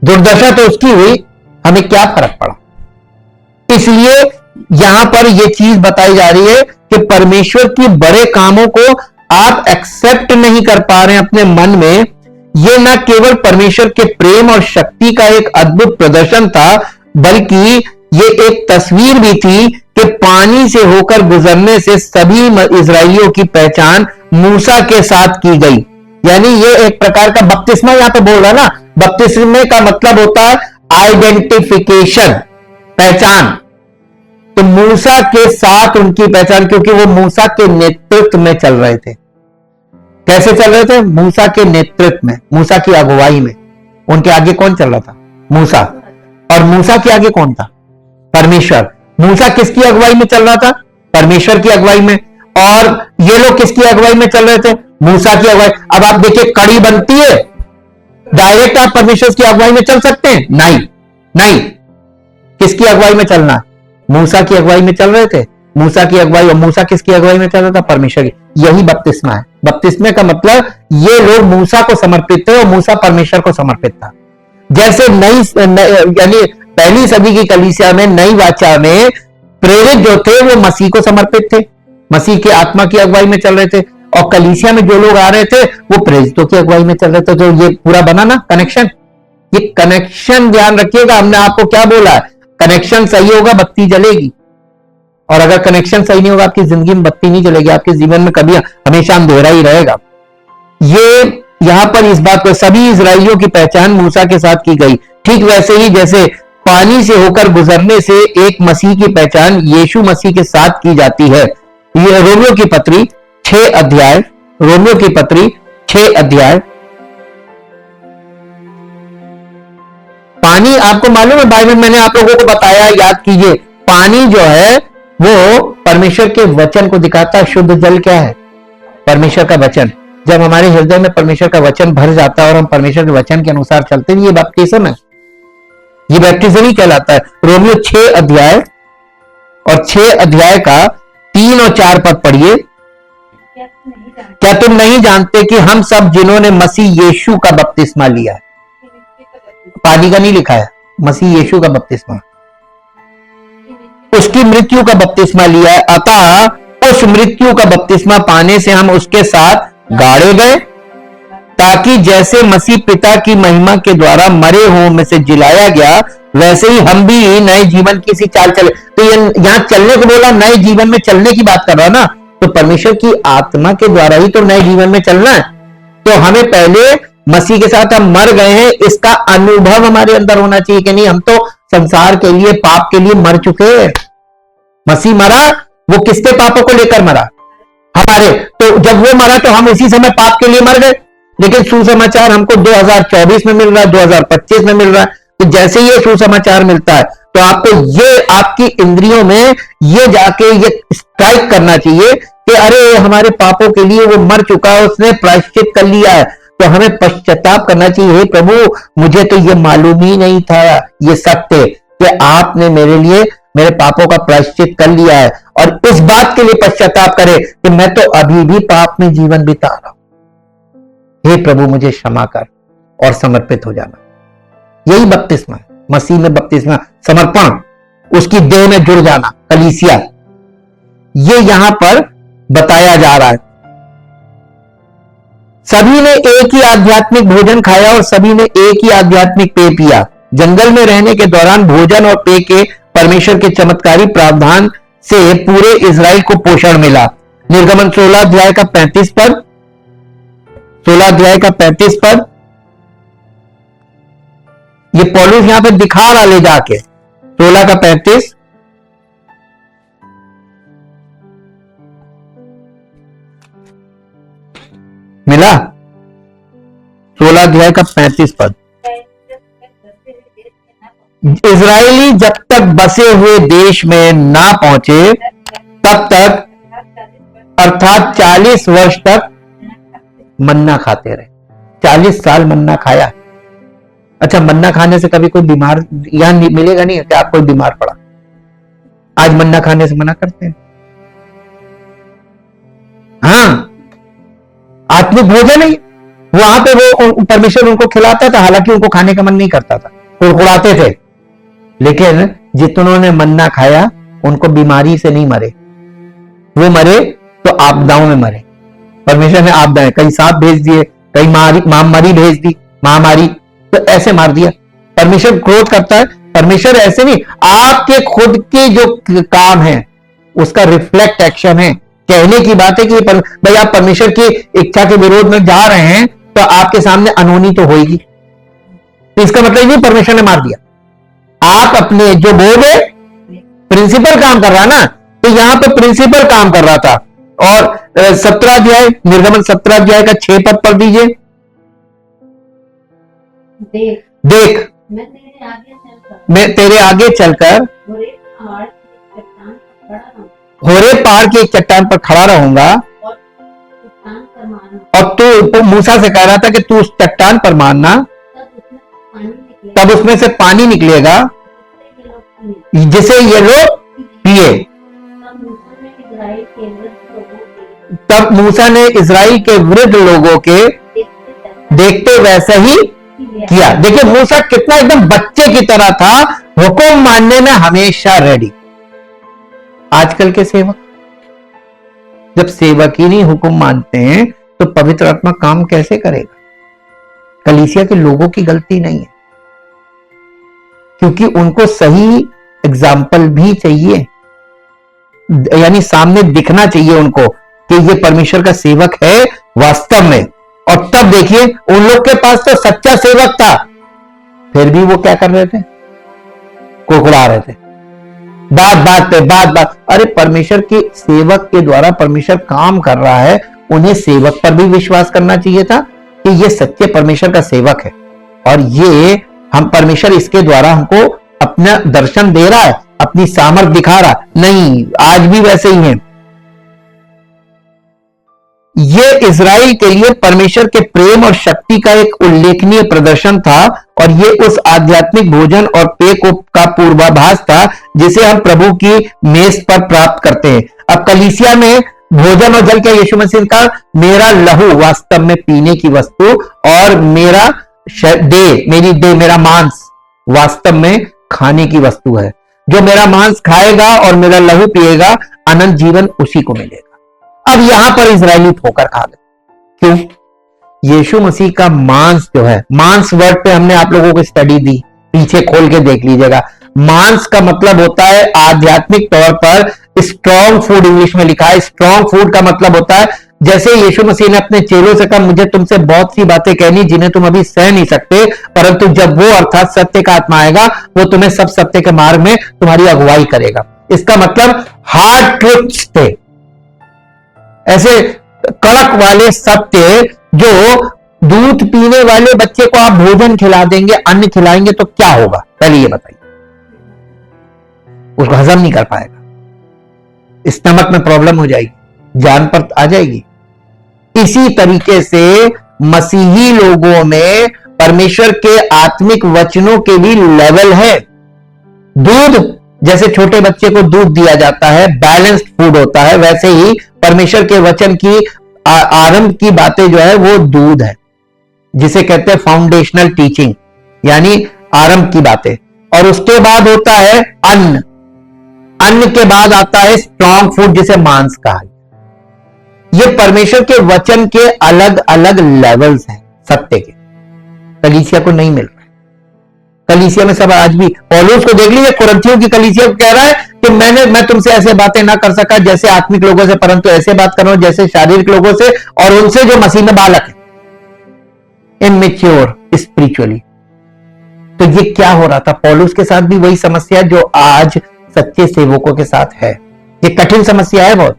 दुर्दशा तो उसकी हुई, हमें क्या फर्क पड़ा? इसलिए यहां पर यह चीज बताई जा रही है कि परमेश्वर की बड़े कामों को आप एक्सेप्ट नहीं कर पा रहे हैं अपने मन में। यह न केवल परमेश्वर के प्रेम और शक्ति का एक अद्भुत प्रदर्शन था, बल्कि यह एक तस्वीर भी थी कि पानी से होकर गुजरने से सभी इस्राएलियों की पहचान मूसा के साथ की गई। यानी यह एक प्रकार का बपतिस्मा यहां पे बोल रहा है ना। बपतिस्मे का मतलब होता है आइडेंटिफिकेशन, पहचान। तो मूसा के साथ उनकी पहचान, क्योंकि वो मूसा के नेतृत्व में चल रहे थे। कैसे चल रहे थे? मूसा के नेतृत्व में, मूसा की अगुवाई में। उनके आगे कौन चल रहा था? मूसा। और मूसा के आगे कौन था? परमेश्वर। मूसा किसकी अगुवाई में चल रहा था? परमेश्वर की अगुवाई में। और ये लोग किसकी अगुवाई में चल रहे थे? मूसा की अगुवाई। अब आप देखिए, कड़ी बनती है, डायरेक्ट आप परमेश्वर की अगुवाई में चल सकते हैं? नहीं, नहीं। किसकी अगुवाई में चलना? मूसा की अगुवाई में चल रहे थे। मूसा की अगुवाई, और मूसा किसकी अगुवाई में चल रहा था? परमेश्वर की। यही बपतिस्मा है। बपतिस्मे का मतलब ये लोग मूसा को समर्पित थे और मूसा परमेश्वर को समर्पित था। जैसे यानी पहली सदी की कलीसिया में नई वाचा में प्रेरित जो थे वो मसीह को समर्पित थे, मसीह की आत्मा की अगुवाई में चल रहे थे। और कलीसिया में जो लोग आ रहे थे वो प्रेरितों की अगुवाई में चल रहे थे। तो ये पूरा बना ना कनेक्शन। ये कनेक्शन ध्यान रखिएगा। हमने आपको क्या बोला है? कनेक्शन सही होगा बत्ती जलेगी, और अगर कनेक्शन सही नहीं होगा आपकी जिंदगी में बत्ती नहीं जलेगी। आपके जीवन में कभी हमेशा अंधेरा ही रहेगा। ये यहां पर इस बात को, सभी इस्राएलियों की पहचान मूसा के साथ की गई। ठीक वैसे ही जैसे पानी से होकर गुजरने से एक मसीह की पहचान यीशु मसीह के साथ की जाती है। ये रोमियो की पत्री 6 अध्याय, रोमियो की पत्री 6 अध्याय। पानी आपको मालूम है, बाइबल मैंने आप लोगों को बताया, याद कीजिए। पानी जो है वो परमेश्वर के वचन को दिखाता है। शुद्ध जल क्या है? परमेश्वर का वचन। जब हमारे हृदय में परमेश्वर का वचन भर जाता है और हम परमेश्वर के वचन के अनुसार चलते हैं, ये बैप्टिज्म है, ये बैप्टिज्म ही कहलाता है। रोमियो 6 अध्याय और 6 अध्याय का 3 और 4 पद पढ़िए। क्या तुम नहीं जानते कि हम सब जिन्होंने मसीह यीशु का बपतिस्मा लिया है, पानी का नहीं लिखा है, मसीह यीशु का बपतिस्मा, उसकी मृत्यु का बपतिस्मा लिया है, अतः उस मृत्यु का बपतिस्मा पाने से हम उसके साथ गाड़े गए, ताकि जैसे मसीह पिता की महिमा के द्वारा मरे हुओं में से जिलाया गया, वैसे ही हम भी नए जीवन की सी चाल चले। तो यहां चलने को बोला, नए जीवन में चलने की बात कर रहा ना। तो परमेश्वर की आत्मा के द्वारा ही तो नए जीवन में चलना है। तो हमें पहले मसीह के साथ हम मर गए हैं, इसका अनुभव हमारे अंदर होना चाहिए कि नहीं, हम तो संसार के लिए, पाप के लिए मर चुके हैं। मसीह मरा, वो किसके पापों को लेकर मरा? हमारे। तो जब वो मरा तो हम उसी समय पाप के लिए मर गए। लेकिन सुसमाचार हमको 2024 में मिल रहा है, 2025 में मिल रहा है। तो जैसे ये सुसमाचार मिलता है तो आपको ये आपकी इंद्रियों में ये जाके ये स्ट्राइक करना चाहिए कि अरे हमारे पापों के लिए वो मर चुका है, उसने प्रायश्चित कर लिया है। तो हमें पश्चाताप करना चाहिए, हे प्रभु मुझे तो ये मालूम ही नहीं था, ये सत्य कि आपने मेरे लिए मेरे पापों का प्रायश्चित कर लिया है। और इस बात के लिए पश्चाताप करे कि मैं तो अभी भी पाप में जीवन बिता रहा हूं। हे प्रभु मुझे क्षमा कर और समर्पित हो जाना। यही बपतिस्मा है। मसीह में बपतिस्मा, समर्पण, उसकी देह में जुड़ जाना, कलीसिया, ये यहां पर बताया जा रहा है। सभी ने एक ही आध्यात्मिक भोजन खाया और सभी ने एक ही आध्यात्मिक पेय पिया। जंगल में रहने के दौरान भोजन और पेय के परमेश्वर के चमत्कारी प्रावधान से पूरे इजराइल को पोषण मिला। निर्गमन 16 अध्याय का 35 पद, 16 अध्याय का 35 पद, ये पौलुस यहां पे दिखा रहा ले जाके, 16 का 35, मिला? 16 अध्याय का 35 पद। इजरायली जब तक बसे हुए देश में ना पहुंचे तब तक, अर्थात 40 वर्ष तक मन्ना खाते रहे। 40 साल मन्ना खाया। अच्छा, मन्ना खाने से कभी कोई बीमार यहां मिलेगा नहीं कि आप कोई बीमार पड़ा? आज मन्ना खाने से मना करते हैं। हाँ, आत्मिक भोजन है वहां पे, वो परमेश्वर उनको खिलाता था, हालांकि उनको खाने का मन नहीं करता था, कुड़कुड़ाते थे, लेकिन जितनों ने मन्ना खाया उनको बीमारी से नहीं मरे, वो मरे तो आपदाओं में मरे। परमेश्वर ने आपदाएं, कई सांप भेज दिए, कई महामारी भेज दी, महामारी, तो ऐसे मार दिया। परमेश्वर क्रोध करता है। परमेश्वर ऐसे नहीं, आपके खुद के जो काम है उसका रिफ्लेक्ट एक्शन है। कहने की बात है कि भाई आप परमेश्वर की इच्छा के विरोध में जा रहे हैं तो आपके सामने अनहोनी तो होगी। तो इसका मतलब नहीं परमेश्वर ने मार दिया। आप अपने जो बोर्ड है, प्रिंसिपल काम कर रहा है ना, तो यहां पर प्रिंसिपल काम कर रहा था। और 17 अध्याय, निर्गमन 17 अध्याय का 6 पद पढ़ दीजिए। देख मैं तेरे आगे चलकर होरे पहाड़ की एक चट्टान पर खड़ा रहूंगा और तू मूसा से कह रहा था कि तू उस चट्टान पर मारना, तब उसमें से पानी निकलेगा जिसे ये लोग पिए। तब मूसा ने इजराइल के वृद्ध लोगों के देखते वैसे ही किया। देखिए मूसा कितना एकदम बच्चे की तरह था, हुक्म मानने में हमेशा रेडी। आजकल के सेवक जब सेवक ही नहीं हुक्म मानते हैं तो पवित्र आत्मा काम कैसे करेगा? कलीसिया के लोगों की गलती नहीं है, क्योंकि उनको सही एग्जाम्पल भी चाहिए, यानी सामने दिखना चाहिए उनको कि ये परमेश्वर का सेवक है वास्तव में। और तब देखिए उन लोग के पास तो सच्चा सेवक था, फिर भी वो क्या कर रहे थे? कुड़कुड़ा रहे थे, बात पे बात। अरे परमेश्वर के सेवक के द्वारा परमेश्वर काम कर रहा है, उन्हें सेवक पर भी विश्वास करना चाहिए था कि ये सच्चे परमेश्वर का सेवक है और ये हम परमेश्वर इसके द्वारा हमको अपना दर्शन दे रहा है, अपनी सामर्थ दिखा रहा। नहीं, आज भी वैसे ही है। ये इजराइल के लिए परमेश्वर के प्रेम और शक्ति का एक उल्लेखनीय प्रदर्शन था और ये उस आध्यात्मिक भोजन और पेय का पूर्वाभास था जिसे हम प्रभु की मेज पर प्राप्त करते हैं। अब कलीसिया में भोजन और जल क्या यीशु मसीह का मेरा लहू वास्तव में पीने की वस्तु और मेरा मेरी देह, मेरा मांस वास्तव में खाने की वस्तु है। जो मेरा मांस खाएगा और मेरा लहू पिएगा अनंत जीवन उसी को मिलेगा। अब यहां पर इजरायली ठोकर खा गए। क्यों? यीशु मसीह का मांस जो है, मांस वर्ड पे हमने आप लोगों को स्टडी दी, पीछे खोल के देख लीजिएगा। मांस का मतलब होता है आध्यात्मिक तौर पर स्ट्रॉन्ग फूड, इंग्लिश में लिखा है। स्ट्रॉन्ग फूड का मतलब होता है जैसे यीशु मसीह ने अपने चेलों से कहा मुझे तुमसे बहुत सी बातें कहनी जिन्हें तुम अभी सह नहीं सकते, परंतु जब वो अर्थात सत्य का आत्मा आएगा वो तुम्हें सब सत्य के मार्ग में तुम्हारी अगुवाई करेगा। इसका मतलब हार्ड ट्रुथ्स थे, ऐसे कड़क वाले सत्य जो दूध पीने वाले बच्चे को आप भोजन खिला देंगे, अन्न खिलाएंगे तो क्या होगा? पहले ये बताइए। उसको हजम नहीं कर पाएगा, स्टमक में प्रॉब्लम हो जाएगी, जान पर आ जाएगी। इसी तरीके से मसीही लोगों में परमेश्वर के आत्मिक वचनों के भी लेवल है। दूध जैसे छोटे बच्चे को दूध दिया जाता है, बैलेंस्ड फूड होता है, वैसे ही परमेश्वर के वचन की आरंभ की बातें जो है वो दूध है, जिसे कहते हैं फाउंडेशनल टीचिंग, यानी आरंभ की बातें। और उसके बाद होता है अन्न, अन्न के बाद आता है स्ट्रॉन्ग फूड जिसे मांस कहा। ये परमेश्वर के वचन के अलग अलग लेवल्स हैं सत्य के, कलीसिया को नहीं मिल रहा है। कलीसिया में सब आज भी, पौलुस को देख लीजिए, कुरिन्थियों की कलीसिया को कह रहा है कि मैं तुमसे ऐसे बातें ना कर सका जैसे आत्मिक लोगों से, परंतु ऐसे बात करो जैसे शारीरिक लोगों से, और उनसे जो मसीह में बालक है, इमैच्योर स्पिरिचुअली। तो ये क्या हो रहा था? पौलुस के साथ भी वही समस्या जो आज सच्चे सेवकों के साथ है। ये कठिन समस्या है बहुत,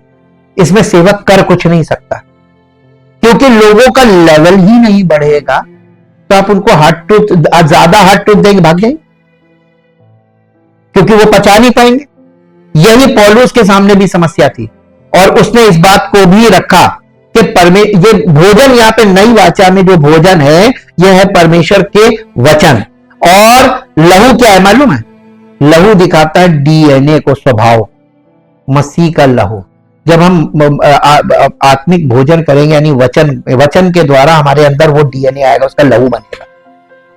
इसमें सेवक कर कुछ नहीं सकता, क्योंकि लोगों का लेवल ही नहीं बढ़ेगा। तो आप उनको हार्ड ट्रूथ, ज्यादा हार्ड ट्रूथ देंगे, भाग जाएंगे, क्योंकि वो पचा नहीं पाएंगे। यही पौलुस के सामने भी समस्या थी, और उसने इस बात को भी रखा कि ये भोजन, यहां पे नई वाचा में जो भोजन है, यह है परमेश्वर के वचन। और लहू क्या है मालूम है? लहू दिखाता है डीएनए को, स्वभाव, मसीह का लहू। जब हम आत्मिक भोजन करेंगे, यानी वचन के द्वारा हमारे अंदर वो डीएनए आएगा, उसका लहू बनेगा,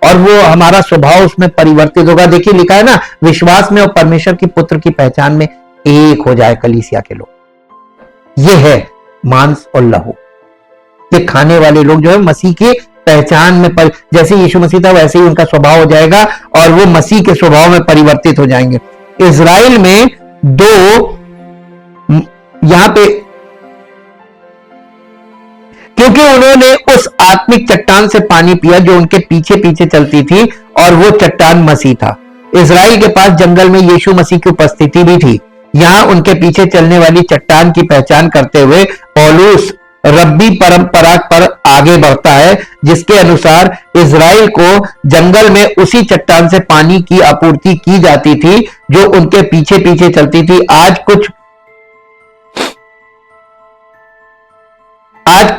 और वो हमारा स्वभाव उसमें परिवर्तित होगा। देखिए लिखा है ना, विश्वास में और परमेश्वर की पुत्र की पहचान में एक हो जाए कलीसिया के लोग। ये है मांस और लहू। ये खाने वाले लोग जो है मसीह की पहचान में जैसे यीशु मसीह था वैसे ही उनका स्वभाव हो जाएगा, और वो मसीह के स्वभाव में परिवर्तित हो जाएंगे। इजराइल में दो, यहां पे, क्योंकि उन्होंने उस आत्मिक चट्टान से पानी पिया जो उनके पीछे पीछे चलती थी, और वो चट्टान मसीह था। इजराइल के पास जंगल में यीशु मसीह की उपस्थिति भी थी। यहां उनके पीछे चलने वाली चट्टान की पहचान करते हुए पौलुस रब्बी परंपरा पर आगे बढ़ता है, जिसके अनुसार इजराइल को जंगल में उसी चट्टान से पानी की आपूर्ति की जाती थी जो उनके पीछे पीछे चलती थी। आज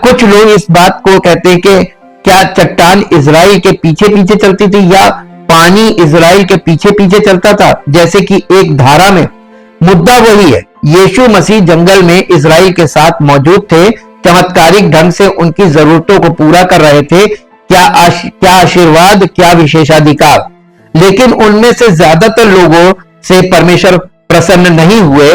कुछ लोग इस बात को कहते हैं कि क्या चट्टान इजराइल के पीछे पीछे चलती थी या पानी इजराइल के पीछे पीछे चलता था, जैसे कि एक धारा में। मुद्दा वही है, यीशु मसीह जंगल में इजराइल के साथ मौजूद थे, चमत्कारिक ढंग से उनकी जरूरतों को पूरा कर रहे थे। क्या आशीर्वाद, क्या विशेषाधिकार। लेकिन उनमें से ज्यादातर लोगों से परमेश्वर प्रसन्न नहीं हुए।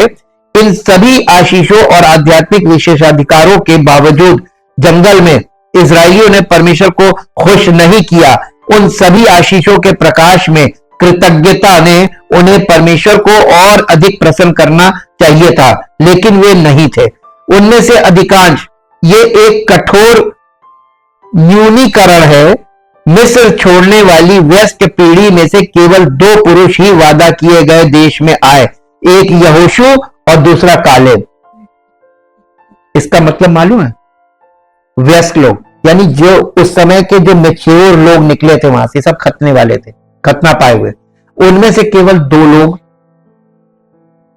इन सभी आशीषों और आध्यात्मिक विशेषाधिकारों के बावजूद जंगल में इजरायलियों ने परमेश्वर को खुश नहीं किया। उन सभी आशीषों के प्रकाश में कृतज्ञता ने उन्हें परमेश्वर को और अधिक प्रसन्न करना चाहिए था, लेकिन वे नहीं थे। उनमें से अधिकांश, ये एक कठोर न्यूनीकरण है, मिस्र छोड़ने वाली वयस्क पीढ़ी में से केवल 2 पुरुष ही वादा किए गए देश में आए, एक यहोशू और दूसरा कालेब। इसका मतलब मालूम है? वयस्क लोग, यानी जो उस समय के जो मैच्योर लोग निकले थे वहां से, सब खतने वाले थे, खतना पाए हुए। उनमें से केवल 2 लोग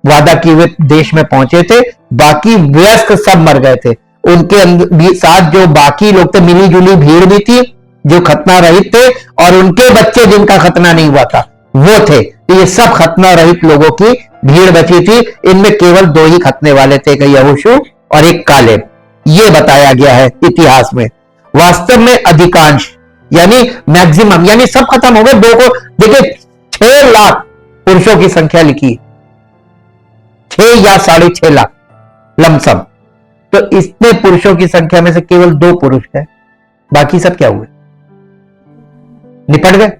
वादा किए हुए देश में पहुंचे थे, बाकी वयस्क सब मर गए थे। उनके भी साथ जो बाकी लोग थे, मिली जुली भीड़ भी थी जो खतना रहित थे, और उनके बच्चे जिनका खतना नहीं हुआ था वो थे। तो ये सब खतना रहित लोगों की भीड़ बची थी। इनमें केवल 2 ही खतने वाले थे, एक यहोशू और एक कालेब। ये बताया गया है इतिहास में। वास्तव में अधिकांश, यानी मैक्सिमम, यानी सब खत्म हो गए। 2 को देखिए, 6 लाख पुरुषों की संख्या लिखी, 6 या 6.5 लाख लमसम। तो इतने पुरुषों की संख्या में से केवल 2 पुरुष हैं, बाकी सब क्या हुए? निपट गए।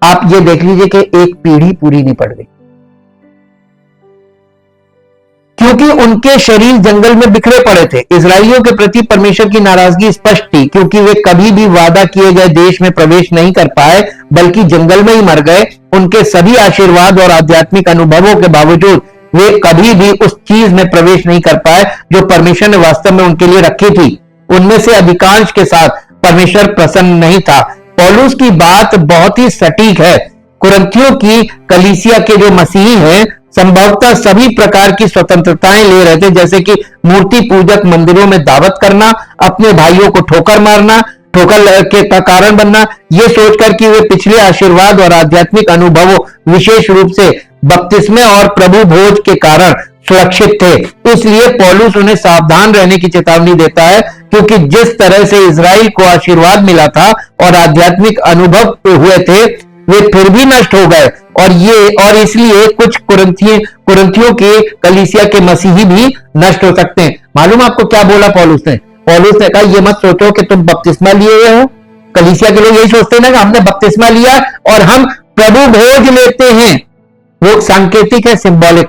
आप ये देख लीजिए कि एक पीढ़ी पूरी निपट गई, क्योंकि उनके शरीर जंगल में बिखरे पड़े थे। इजरायलियों के प्रति परमेश्वर की नाराजगी स्पष्ट थी, क्योंकि वे कभी भी वादा किए गए देश में प्रवेश नहीं कर पाए, बल्कि जंगल में ही मर गए। उनके सभी आशीर्वाद और आध्यात्मिक अनुभवों के बावजूद वे कभी भी उस चीज में प्रवेश नहीं कर पाए जो परमेश्वर ने वास्तव में उनके लिए रखी थी। उनमें से अधिकांश के साथ परमेश्वर प्रसन्न नहीं था। पौलुस की बात बहुत ही सटीक है। कुरिन्थियों की कलीसिया के जो मसीही हैं, संभवतः सभी प्रकार की स्वतंत्रताएं ले रहे थे, जैसे कि मूर्ति पूजक मंदिरों में दावत करना, अपने भाइयों को ठोकर मारना, ठोकर के का कारण बनना, ये सोचकर कि वे पिछले आशीर्वाद और आध्यात्मिक अनुभवों, विशेष रूप से बपतिस्मे और प्रभु भोज के कारण सुरक्षित थे। इसलिए पौलुस उन्हें सावधान रहने की चेतावनी देता है, क्योंकि जिस तरह से इजराइल को आशीर्वाद मिला था और आध्यात्मिक अनुभव हुए थे, वे फिर भी नष्ट हो गए। और इसलिए कुछ कुरिन्थियों के कलीसिया के मसीही भी नष्ट हो सकते हैं। मालूम आपको क्या बोला पौलुस ने? पौलुस ने कहा ये मत सोचो कि तुम बपतिस्मा लिए हुए हो। कलीसिया के लोग यही सोचते हैं ना कि हमने बपतिस्मा लिया और हम प्रभु भोज लेते हैं। वो सांकेतिक है, सिंबॉलिक।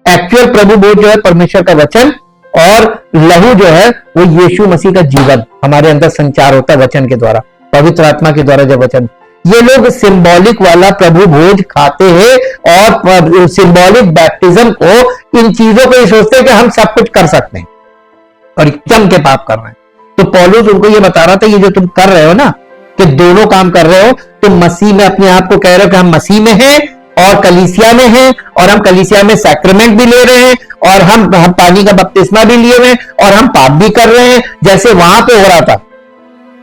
एक्चुअल प्रभु भोज जो है परमेश्वर का वचन, और लहू जो है वो यीशु मसीह का जीवन हमारे अंदर संचार होता है वचन के द्वारा, पवित्र आत्मा के द्वारा। जब वचन, ये लोग सिंबॉलिक वाला प्रभु भोज खाते हैं और सिंबॉलिक बैप्टिज्म को, इन चीजों को ये सोचते हैं कि हम सब कुछ कर सकते हैं और जम के पाप कर रहे हैं। तो पौलुस उनको ये बता रहा था, ये जो तुम कर रहे हो ना, कि दोनों काम कर रहे हो, तुम मसीह में अपने आप को कह रहे हो कि हम मसीह में हैं और कलीसिया में हैं, और हम कलीसिया में सैक्रेमेंट भी ले रहे हैं, और हम पानी का बपतिस्मा भी लिए हुए, और हम पाप भी कर रहे हैं जैसे वहां पे हो रहा था।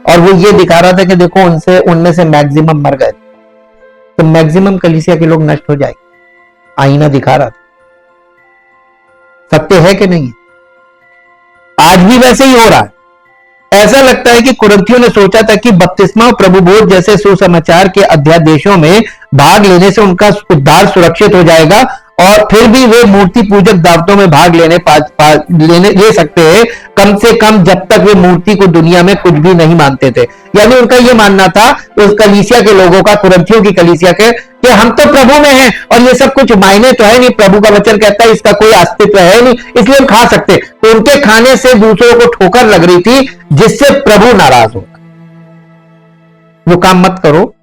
और वो ये दिखा रहा था कि देखो उनमें से मैक्सिमम मर गए, तो मैक्सिमम कलीसिया के लोग नष्ट हो जाएंगे। आईना दिखा रहा था। सत्य है कि नहीं? आज भी वैसे ही हो रहा है। ऐसा लगता है कि कुरिन्थियों ने सोचा था कि बपतिस्मा और प्रभु भोज जैसे सुसमाचार के अध्यादेशों में भाग लेने से उनका उद्धार सुरक्षित हो जाएगा, और फिर भी वे मूर्ति पूजक दावतों में भाग ले सकते हैं, कम से कम जब तक वे मूर्ति को दुनिया में कुछ भी नहीं मानते थे। यानी उनका यह मानना था उस कलीसिया के लोगों का, कुरिन्थियों की कलीसिया के, कि हम तो प्रभु में हैं और ये सब कुछ मायने तो है नहीं, प्रभु का वचन कहता है इसका कोई अस्तित्व है नहीं, इसलिए हम खा सकते। तो उनके खाने से दूसरों को ठोकर लग रही थी, जिससे प्रभु नाराज होगा। वो काम मत करो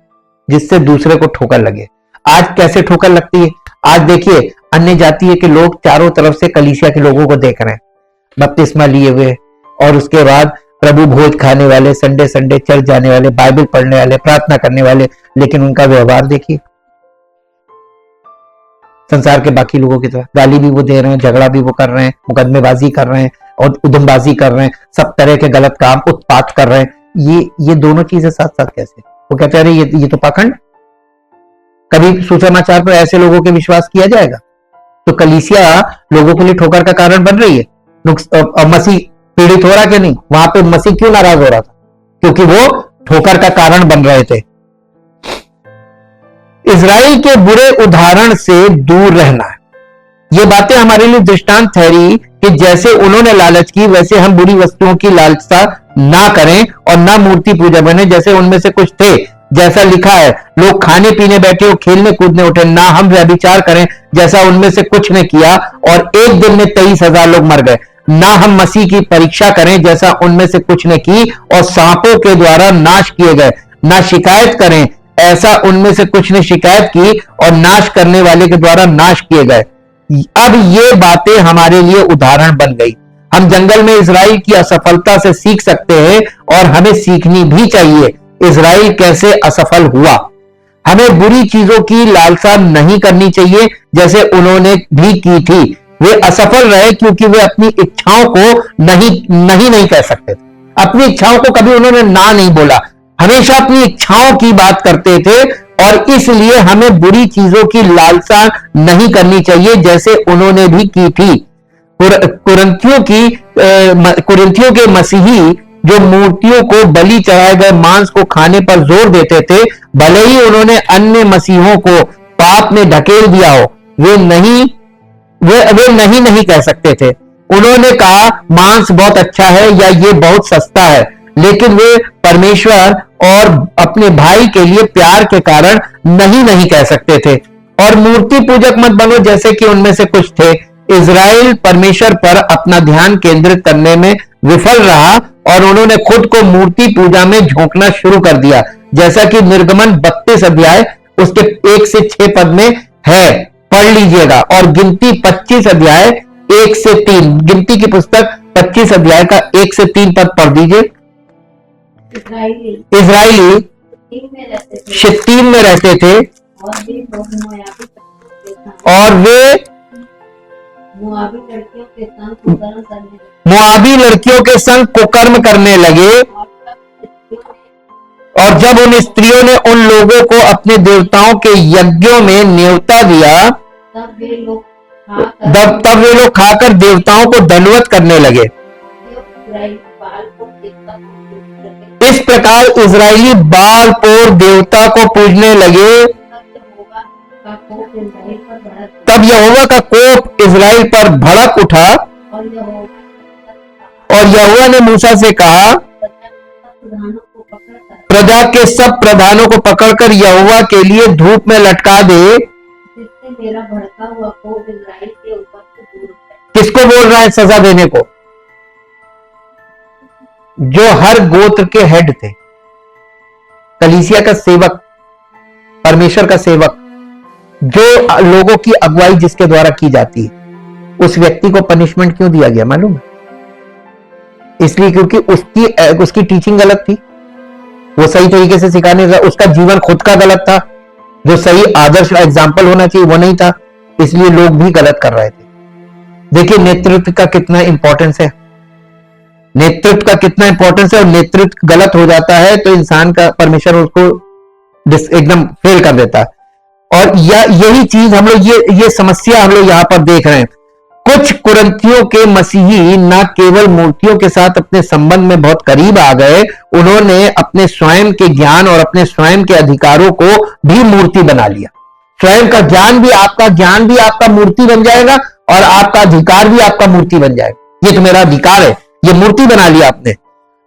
जिससे दूसरे को ठोकर लगे। आज कैसे ठोकर लगती है? आज देखिए, अन्य जातीय के लोग चारों तरफ से कलीसिया के लोगों को देख रहे हैं, बपतिस्मा लिए हुए, और उसके बाद प्रभु भोज खाने वाले, संडे संडे चर्च जाने वाले, बाइबल पढ़ने वाले, प्रार्थना करने वाले, लेकिन उनका व्यवहार देखिए संसार के बाकी लोगों की तरह। गाली भी वो दे रहे हैं, झगड़ा भी वो कर रहे हैं, मुकदमेबाजी कर रहे हैं और उद्यमबाजी कर रहे हैं, सब तरह के गलत काम, उत्पात कर रहे हैं। ये दोनों चीजें साथ साथ कैसे? वो कहते हैं ये तो पाखंड। कभी सुसमाचार पर ऐसे लोगों के विश्वास किया जाएगा? तो कलीसिया लोगों के लिए ठोकर का कारण बन रही है। मसीह पीड़ित हो रहा कि नहीं? वहां पे मसीह क्यों नाराज हो रहा था? क्योंकि वो ठोकर का कारण बन रहे थे। इजराइल के बुरे उदाहरण से दूर रहना है। ये बातें हमारे लिए दृष्टांत ठहरी कि जैसे उन्होंने लालच की, वैसे हम बुरी वस्तुओं की लालसा ना करें और ना मूर्ति पूजा बने जैसे उनमें से कुछ थे। जैसा लिखा है, लोग खाने पीने बैठे और खेलने कूदने उठे, ना हम व्यभिचार करें जैसा उनमें से कुछ ने किया और एक दिन में 23,000 लोग मर गए। ना हम मसीह की परीक्षा करें जैसा उनमें से कुछ ने की और सांपों के द्वारा नाश किए गए। ना शिकायत करें ऐसा उनमें से कुछ ने शिकायत की और नाश करने वाले के द्वारा नाश किए गए। अब ये बातें हमारे लिए उदाहरण बन गई। हम जंगल में इजराइल की असफलता से सीख सकते हैं और हमें सीखनी भी चाहिए इजराइल कैसे असफल हुआ। हमें बुरी चीजों की लालसा नहीं करनी चाहिए जैसे उन्होंने भी की थी। वे असफल रहे क्योंकि वे अपनी इच्छाओं को नहीं कह सकते थे। अपनी इच्छाओं को कभी उन्होंने ना नहीं बोला, हमेशा अपनी इच्छाओं की बात करते थे, और इसलिए हमें बुरी चीजों की लालसा नहीं करनी चाहिए जैसे उन्होंने भी की थी। कुरिन्थियों के मसीही जो मूर्तियों को बलि चढ़ाए गए मांस को खाने पर जोर देते थे, भले ही उन्होंने अन्य मसीहों को पाप में ढकेल दिया हो, वे नहीं कह सकते थे। उन्होंने कहा मांस बहुत अच्छा है या ये बहुत सस्ता है, लेकिन वे परमेश्वर और अपने भाई के लिए प्यार के कारण नहीं कह सकते थे। और मूर्ति पूजक मत बनो जैसे कि उनमें से कुछ थे। इजराइल परमेश्वर पर अपना ध्यान केंद्रित करने में विफल रहा और उन्होंने खुद को मूर्ति पूजा में झोंकना शुरू कर दिया, जैसा कि निर्गमन 32 अध्याय उसके 1 से 6 पद में है, पढ़ लीजिएगा। और गिनती 25 अध्याय 1 से 3, गिनती की पुस्तक 25 अध्याय का 1 से 3 पद पढ़ दीजिए। इजराइली शित्तीम में रहते थे और वे मोआबी लड़कियों के संग कुकर्म करने लगे। और जब उन स्त्रियों ने उन लोगों को अपने देवताओं के यज्ञों में न्योता दिया, तब वे लोग खाकर देवताओं को दंडवत करने लगे। इस प्रकार इजरायली बाल और देवता को पूजने लगे। का कोप इस्राएल पर भड़क तब यहोवा का कोप इस्राएल पर भड़क उठा और यहोवा ने मूसा से कहा, प्रजा के सब प्रधानों को पकड़कर प्रजा के सब प्रधानों को पकड़कर यहोवा के लिए धूप में लटका दे। जिससे मेरा भड़का हुआ कोप इस्राएल के ऊपर से दूर है। किसको बोल रहा है सजा देने को? जो हर गोत्र के हेड थे, कलीसिया का सेवक, परमेश्वर का सेवक, जो लोगों की अगुवाई जिसके द्वारा की जाती है, उस व्यक्ति को पनिशमेंट क्यों दिया गया मालूम है? इसलिए क्योंकि उसकी टीचिंग गलत थी, वो सही तरीके से सिखाने का, उसका जीवन खुद का गलत था, जो सही आदर्श एग्जाम्पल होना चाहिए वो नहीं था, इसलिए लोग भी गलत कर रहे थे। देखिए नेतृत्व का कितना इंपॉर्टेंस है, नेतृत्व का कितना इंपॉर्टेंस है। और नेतृत्व गलत हो जाता है तो इंसान का, परमेश्वर उसको एकदम फेल कर देता है। और यही चीज हम लोग, ये समस्या हम लोग यहां पर देख रहे हैं। कुछ कुरिन्थियों के मसीही न केवल मूर्तियों के साथ अपने संबंध में बहुत करीब आ गए, उन्होंने अपने स्वयं के ज्ञान और अपने स्वयं के अधिकारों को भी मूर्ति बना लिया। स्वयं का ज्ञान भी आपका मूर्ति बन जाएगा और आपका अधिकार भी आपका मूर्ति बन जाएगा। ये तो मेरा अधिकार है, ये मूर्ति बना लिया आपने।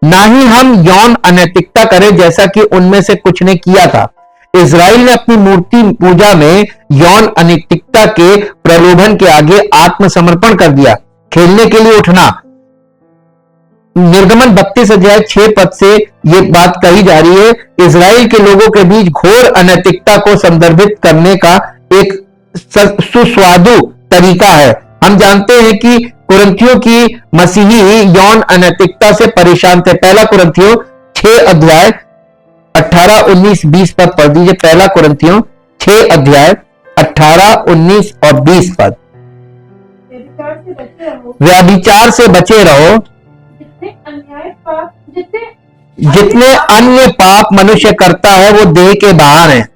ना ही हम यौन अनैतिकता करें जैसा कि उनमें से कुछ ने किया था। इजराइल ने अपनी मूर्ति पूजा में यौन अनैतिकता के प्रलोभन के आगे आत्मसमर्पण कर दिया। खेलने के लिए उठना, निर्गमन 32 अध्याय 6 पद से ये बात कही जा रही है। इजराइल के लोगों के बीच घोर अनैतिकता को संदर्भित करने का एक सुस्वादु तरीका है। हम जानते हैं कि कुरिन्थियों की मसीही यौन अनैतिकता से परेशान थे। पहला कुरिन्थियों 6 अध्याय 18, 19, 20 पद पढ़ दीजिए। पहला कुरिन्थियों 6 अध्याय 18, 19 और 20 पद। व्यभिचार से बचे रहो। जितने अन्य पाप मनुष्य करता है वो देह के बाहर है,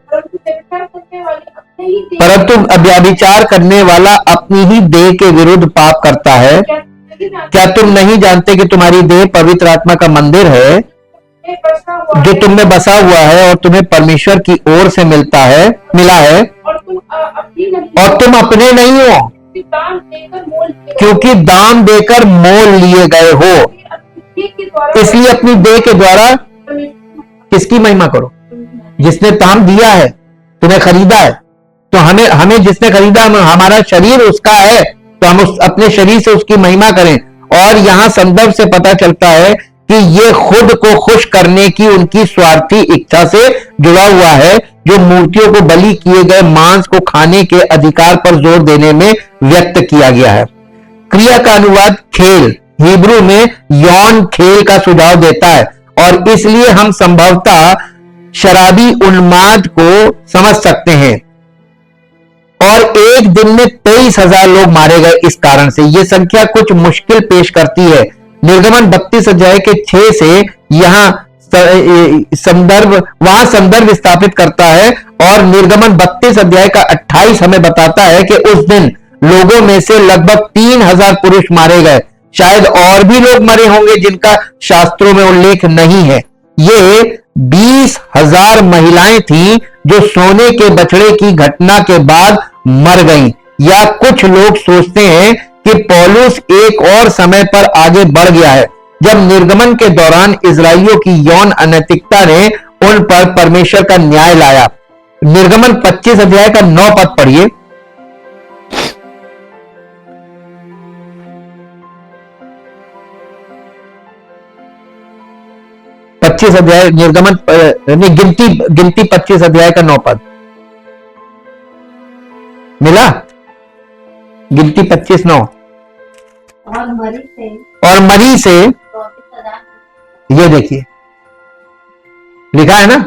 परंतु व्यभिचार करने वाला अपनी ही देह के विरुद्ध पाप करता है। क्या तुम नहीं जानते कि तुम्हारी देह पवित्र आत्मा का मंदिर है जो तुम में बसा हुआ है और तुम्हें परमेश्वर की ओर से मिला है, और तुम अपने नहीं हो क्योंकि दाम देकर मोल लिए गए हो। इसलिए अपनी देह के द्वारा किसकी महिमा करो? जिसने दाम दिया है, तुम्हें खरीदा है। तो हमें जिसने खरीदा, हमारा शरीर उसका है, तो हम अपने शरीर से उसकी महिमा करें। और यहां संदर्भ से पता चलता है कि ये खुद को खुश करने की उनकी स्वार्थी इच्छा से जुड़ा हुआ है, जो मूर्तियों को बलि किए गए मांस को खाने के अधिकार पर जोर देने में व्यक्त किया गया है। क्रिया का अनुवाद खेल हिब्रू में यौन खेल का सुझाव देता है, और इसलिए हम संभवतः शराबी उन्माद को समझ सकते हैं। और एक दिन में 23,000 लोग मारे गए इस कारण से। यह संख्या कुछ मुश्किल पेश करती है। निर्गमन 32 अध्याय के 6 से वहां संदर्भ स्थापित करता है, और निर्गमन 32 अध्याय का 28 हमें बताता है कि उस दिन लोगों में से लगभग 3,000 पुरुष मारे गए। शायद और भी लोग मरे होंगे जिनका शास्त्रों में उल्लेख नहीं है। ये 20,000 महिलाएं थीं जो सोने के बछड़े की घटना के बाद मर गईं। या कुछ लोग सोचते हैं कि पौलुस एक और समय पर आगे बढ़ गया है, जब निर्गमन के दौरान इजराइलियों की यौन अनैतिकता ने उन पर परमेश्वर का न्याय लाया। निर्गमन 25 अध्याय का 9 पद पढ़िए। अध्याय निर्गमन गिनती 25 अध्याय का 9 पद मिला। गिनती 25:9। और मरी से ये देखिए लिखा है ना,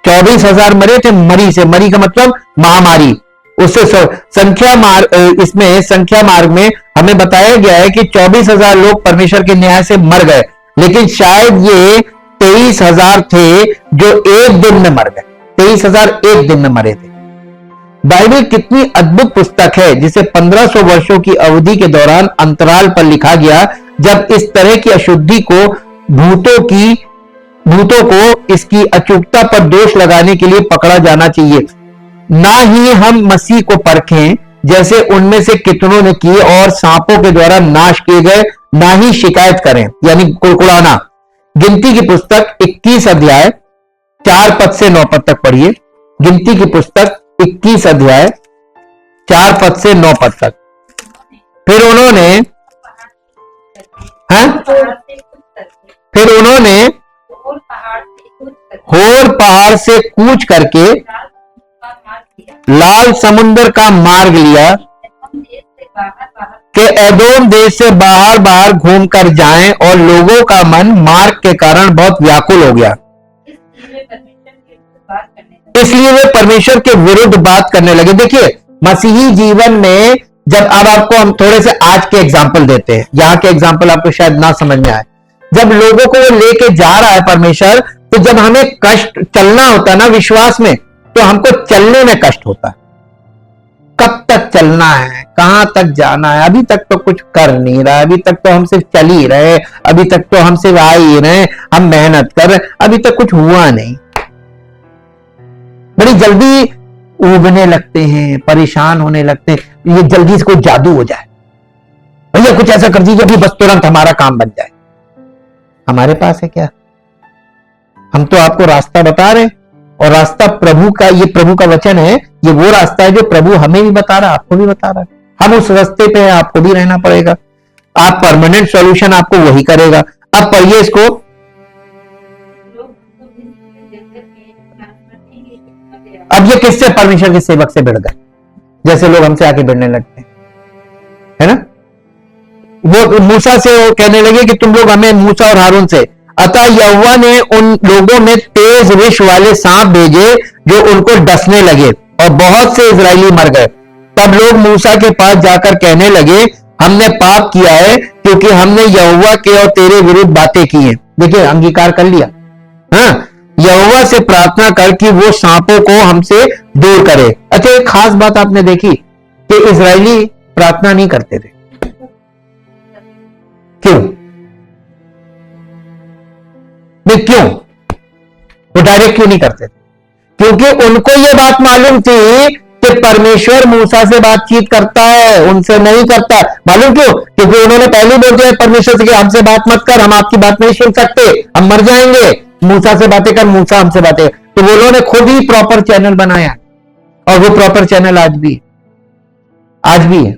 24,000 मरे थे मरी से। मरी का मतलब महामारी। उससे संख्या मार्ग, इसमें संख्या मार्ग में हमें बताया गया है कि 24,000 लोग परमेश्वर के न्याय से मर गए, लेकिन शायद ये 23,000 थे जो एक दिन में मर गए। 23,000 एक दिन में मरे थे। बाइबल कितनी अद्भुत पुस्तक है, जिसे 1500 वर्षों की अवधि के दौरान अंतराल पर लिखा गया, जब इस तरह की अशुद्धि को भूतों को इसकी अचूकता पर दोष लगाने के लिए पकड़ा जाना चाहिए। ना ही हम मसीह को परखें जैसे उनमें से कितनों ने किए और सांपों के द्वारा नाश किए गए, ना ही शिकायत करें यानी कुड़कुड़ाना। गिनती की पुस्तक 21 अध्याय 4 पद से 9 पद तक पढ़िए। गिनती की पुस्तक 21 अध्याय 4 पद से 9 पद तक। फिर उन्होंने होर पहाड़ से कूच करके लाल समुद्र का मार्ग लिया कि एदोम देश से बाहर बाहर घूम कर जाएं, और लोगों का मन मार्ग के कारण बहुत व्याकुल हो गया, इसलिए वे परमेश्वर के विरुद्ध बात करने लगे। देखिए मसीही जीवन में जब अब आपको हम थोड़े से आज के एग्जाम्पल देते हैं, यहाँ के एग्जाम्पल आपको शायद ना समझ में आए। जब लोगों को वो लेके जा रहा है परमेश्वर, तो जब हमें कष्ट चलना होता है ना विश्वास में, तो हमको चलने में कष्ट होता है। कब तक चलना है, कहां तक जाना है, अभी तक तो कुछ कर नहीं रहा, अभी तक तो हम सिर्फ चल ही रहे, अभी तक तो हम सिर्फ आ ही रहे, हम मेहनत कर रहे, अभी तक कुछ हुआ नहीं। बड़ी जल्दी उबने लगते हैं, परेशान होने लगते हैं, ये जल्दी से कोई जादू हो जाए, भैया कुछ ऐसा कर दीजिए बस तुरंत हमारा काम बन जाए। हमारे पास है क्या? हम तो आपको रास्ता बता रहे, और रास्ता प्रभु का, ये प्रभु का वचन है, ये वो रास्ता है जो प्रभु हमें भी बता रहा है, आपको भी बता रहा है। हम उस रास्ते पे हैं, आपको भी रहना पड़ेगा। आप परमानेंट सॉल्यूशन आपको वही करेगा। अब पढ़िए इसको। अब ये किससे? परमेश्वर के सेवक से भिड़ गए, जैसे लोग हमसे आके भिड़ने लगते हैं, है ना। वो मूसा से वो कहने लगे कि तुम लोग हमें, मूसा और हारून से, अतः यहोवा ने उन लोगों में तेज विष वाले सांप भेजे जो उनको डसने लगे, और बहुत से इजरायली मर गए। तब लोग मूसा के पास जाकर कहने लगे, हमने पाप किया है क्योंकि हमने यहोवा के और तेरे विरुद्ध बातें की हैं। देखिए अंगीकार कर लिया। हाँ, यहोवा से प्रार्थना कर कि वो सांपों को हमसे दूर करे। अच्छा, एक खास बात आपने देखी कि इजरायली प्रार्थना नहीं करते थे। क्यों? क्यों वो डायरेक्ट क्यों नहीं करते थे? क्योंकि उनको ये बात मालूम थी कि परमेश्वर मूसा से बातचीत करता है, उनसे नहीं करता। मालूम क्यों? क्योंकि उन्होंने पहले बोल दिया परमेश्वर से कि हमसे बात मत कर, हम आपकी बात नहीं सुन सकते, हम मर जाएंगे। मूसा से बातें कर, मूसा हमसे बातें कर। तो वो लोगों ने खुद ही प्रॉपर चैनल बनाया, और वो प्रॉपर चैनल आज भी है।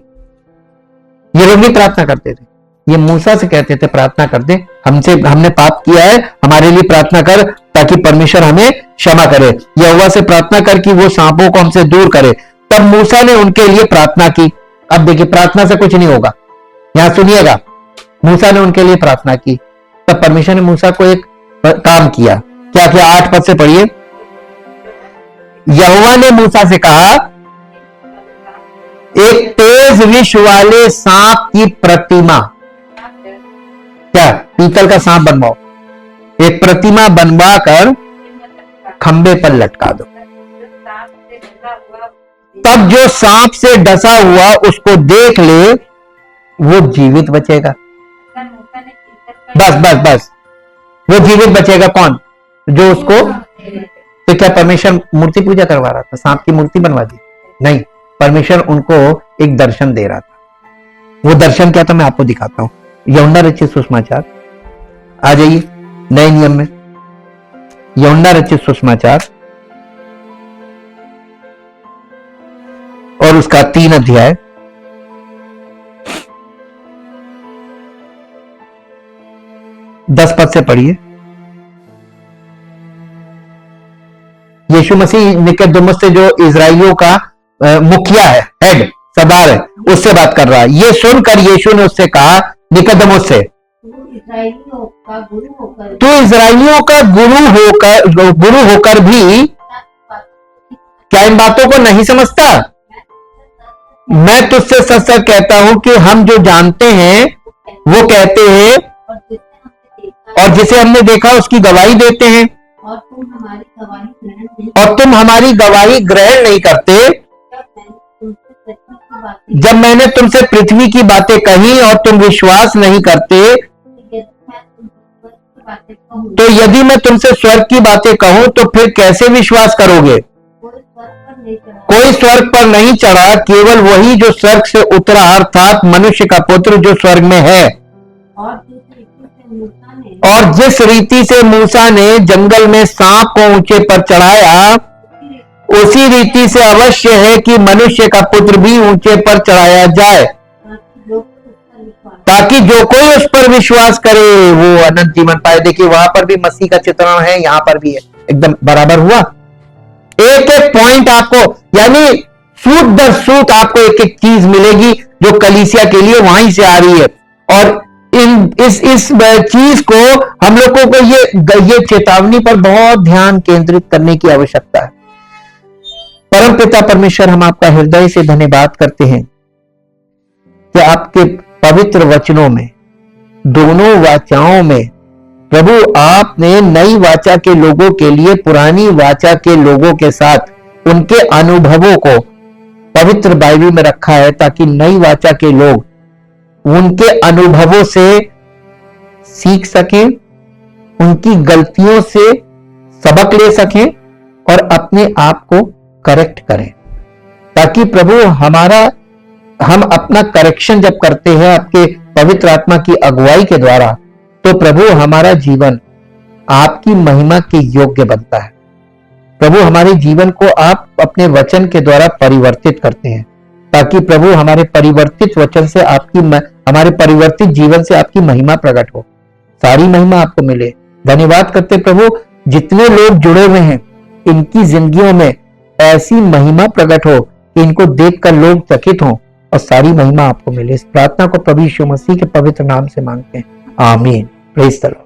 ये लोग नहीं प्रार्थना करते थे, ये मूसा से कहते थे प्रार्थना करते, हमने पाप किया है, हमारे लिए प्रार्थना कर ताकि परमेश्वर हमें क्षमा करे। यहोवा से प्रार्थना कर कि वो सांपों को हमसे दूर करे। तब मूसा ने उनके लिए प्रार्थना की। अब देखिए प्रार्थना से कुछ नहीं होगा, यहां सुनिएगा। मूसा ने उनके लिए प्रार्थना की, तब परमेश्वर ने मूसा को एक काम किया। क्या किया? 8 पद से पढ़िए। यहोवा ने मूसा से कहा, एक तेज विष वाले सांप की प्रतिमा, क्या पीतल का सांप बनवाओ, एक प्रतिमा बनवा कर खंबे पर लटका दो। तब जो सांप से डसा हुआ उसको देख ले वो जीवित बचेगा। बस वो जीवित बचेगा। कौन? जो उसको, तो क्या परमेश्वर मूर्ति पूजा करवा रहा था? सांप की मूर्ति बनवा दी? नहीं, परमेश्वर उनको एक दर्शन दे रहा था। वो दर्शन क्या था मैं आपको दिखाता हूं। यूहन्ना रचित सुसमाचार, आ जाइए नए नियम में। यूहन्ना रचित सुसमाचार और उसका 3 अध्याय, दस पद से पढ़िए। यीशु मसीह निकोदेमुस से, जो इजराइलियों का मुखिया है, हेड, सरदार है, उससे बात कर रहा है। ये सुनकर यीशु ने उससे कहा, निकोदेमुस से, तू इजराइलियों का गुरु होकर भी क्या इन बातों को नहीं समझता? मैं तुझसे सच सच कहता हूं कि हम जो जानते हैं वो कहते हैं, और जिसे हमने देखा उसकी गवाही देते हैं, और तुम हमारी गवाही ग्रहण नहीं करते। जब मैंने तुमसे पृथ्वी की बातें कही और तुम विश्वास नहीं करते, तो यदि मैं तुमसे स्वर्ग की बातें कहूं तो फिर कैसे विश्वास करोगे? नहीं चढ़ा कोई स्वर्ग पर नहीं चढ़ा, केवल वही जो स्वर्ग से उतरा, अर्थात मनुष्य का पुत्र जो स्वर्ग में है। और जिस रीति से मूसा ने जंगल में सांप को ऊंचे पर चढ़ाया, उसी रीति से अवश्य है कि मनुष्य का पुत्र भी ऊंचे पर चढ़ाया जाए, ताकि जो कोई उस पर विश्वास करे वो अनंत जीवन पाए। देखिए वहां पर भी मसीह का चित्रण है, यहां पर भी है, एकदम बराबर हुआ। एक एक पॉइंट आपको, यानी सूत दर सूत आपको एक एक चीज मिलेगी जो कलीसिया के लिए वहीं से आ रही है। और इस चीज को हम लोगों को ये चेतावनी पर बहुत ध्यान केंद्रित करने की आवश्यकता है। परम पिता परमेश्वर, हम आपका हृदय से धन्यवाद करते हैं कि आपके पवित्र वचनों में, दोनों वाचाओं में प्रभु आपने नई वाचा के लोगों के लिए पुरानी वाचा के लोगों के साथ उनके अनुभवों को पवित्र बाइबल में रखा है, ताकि नई वाचा के लोग उनके अनुभवों से सीख सकें, उनकी गलतियों से सबक ले सकें और अपने आप को करेक्ट करें, ताकि प्रभु हम अपना करेक्शन जब करते हैं आपके पवित्र आत्मा की अगुवाई के द्वारा, तो प्रभु हमारा जीवन आपकी महिमा के योग्य बनता है। प्रभु हमारे जीवन को आप अपने वचन के द्वारा परिवर्तित करते हैं, ताकि प्रभु हमारे परिवर्तित वचन से हमारे परिवर्तित जीवन से आपकी महिमा प्रकट हो, सारी महिमा आपको मिले। धन्यवाद करते प्रभु, जितने लोग जुड़े हुए हैं इनकी जिंदगियों में ऐसी महिमा प्रकट हो कि इनको देखकर लोग चकित हों और सारी महिमा आपको मिले। इस प्रार्थना को प्रभु यीशु मसीह के पवित्र नाम से मांगते हैं, आमीन। Praise the Lord.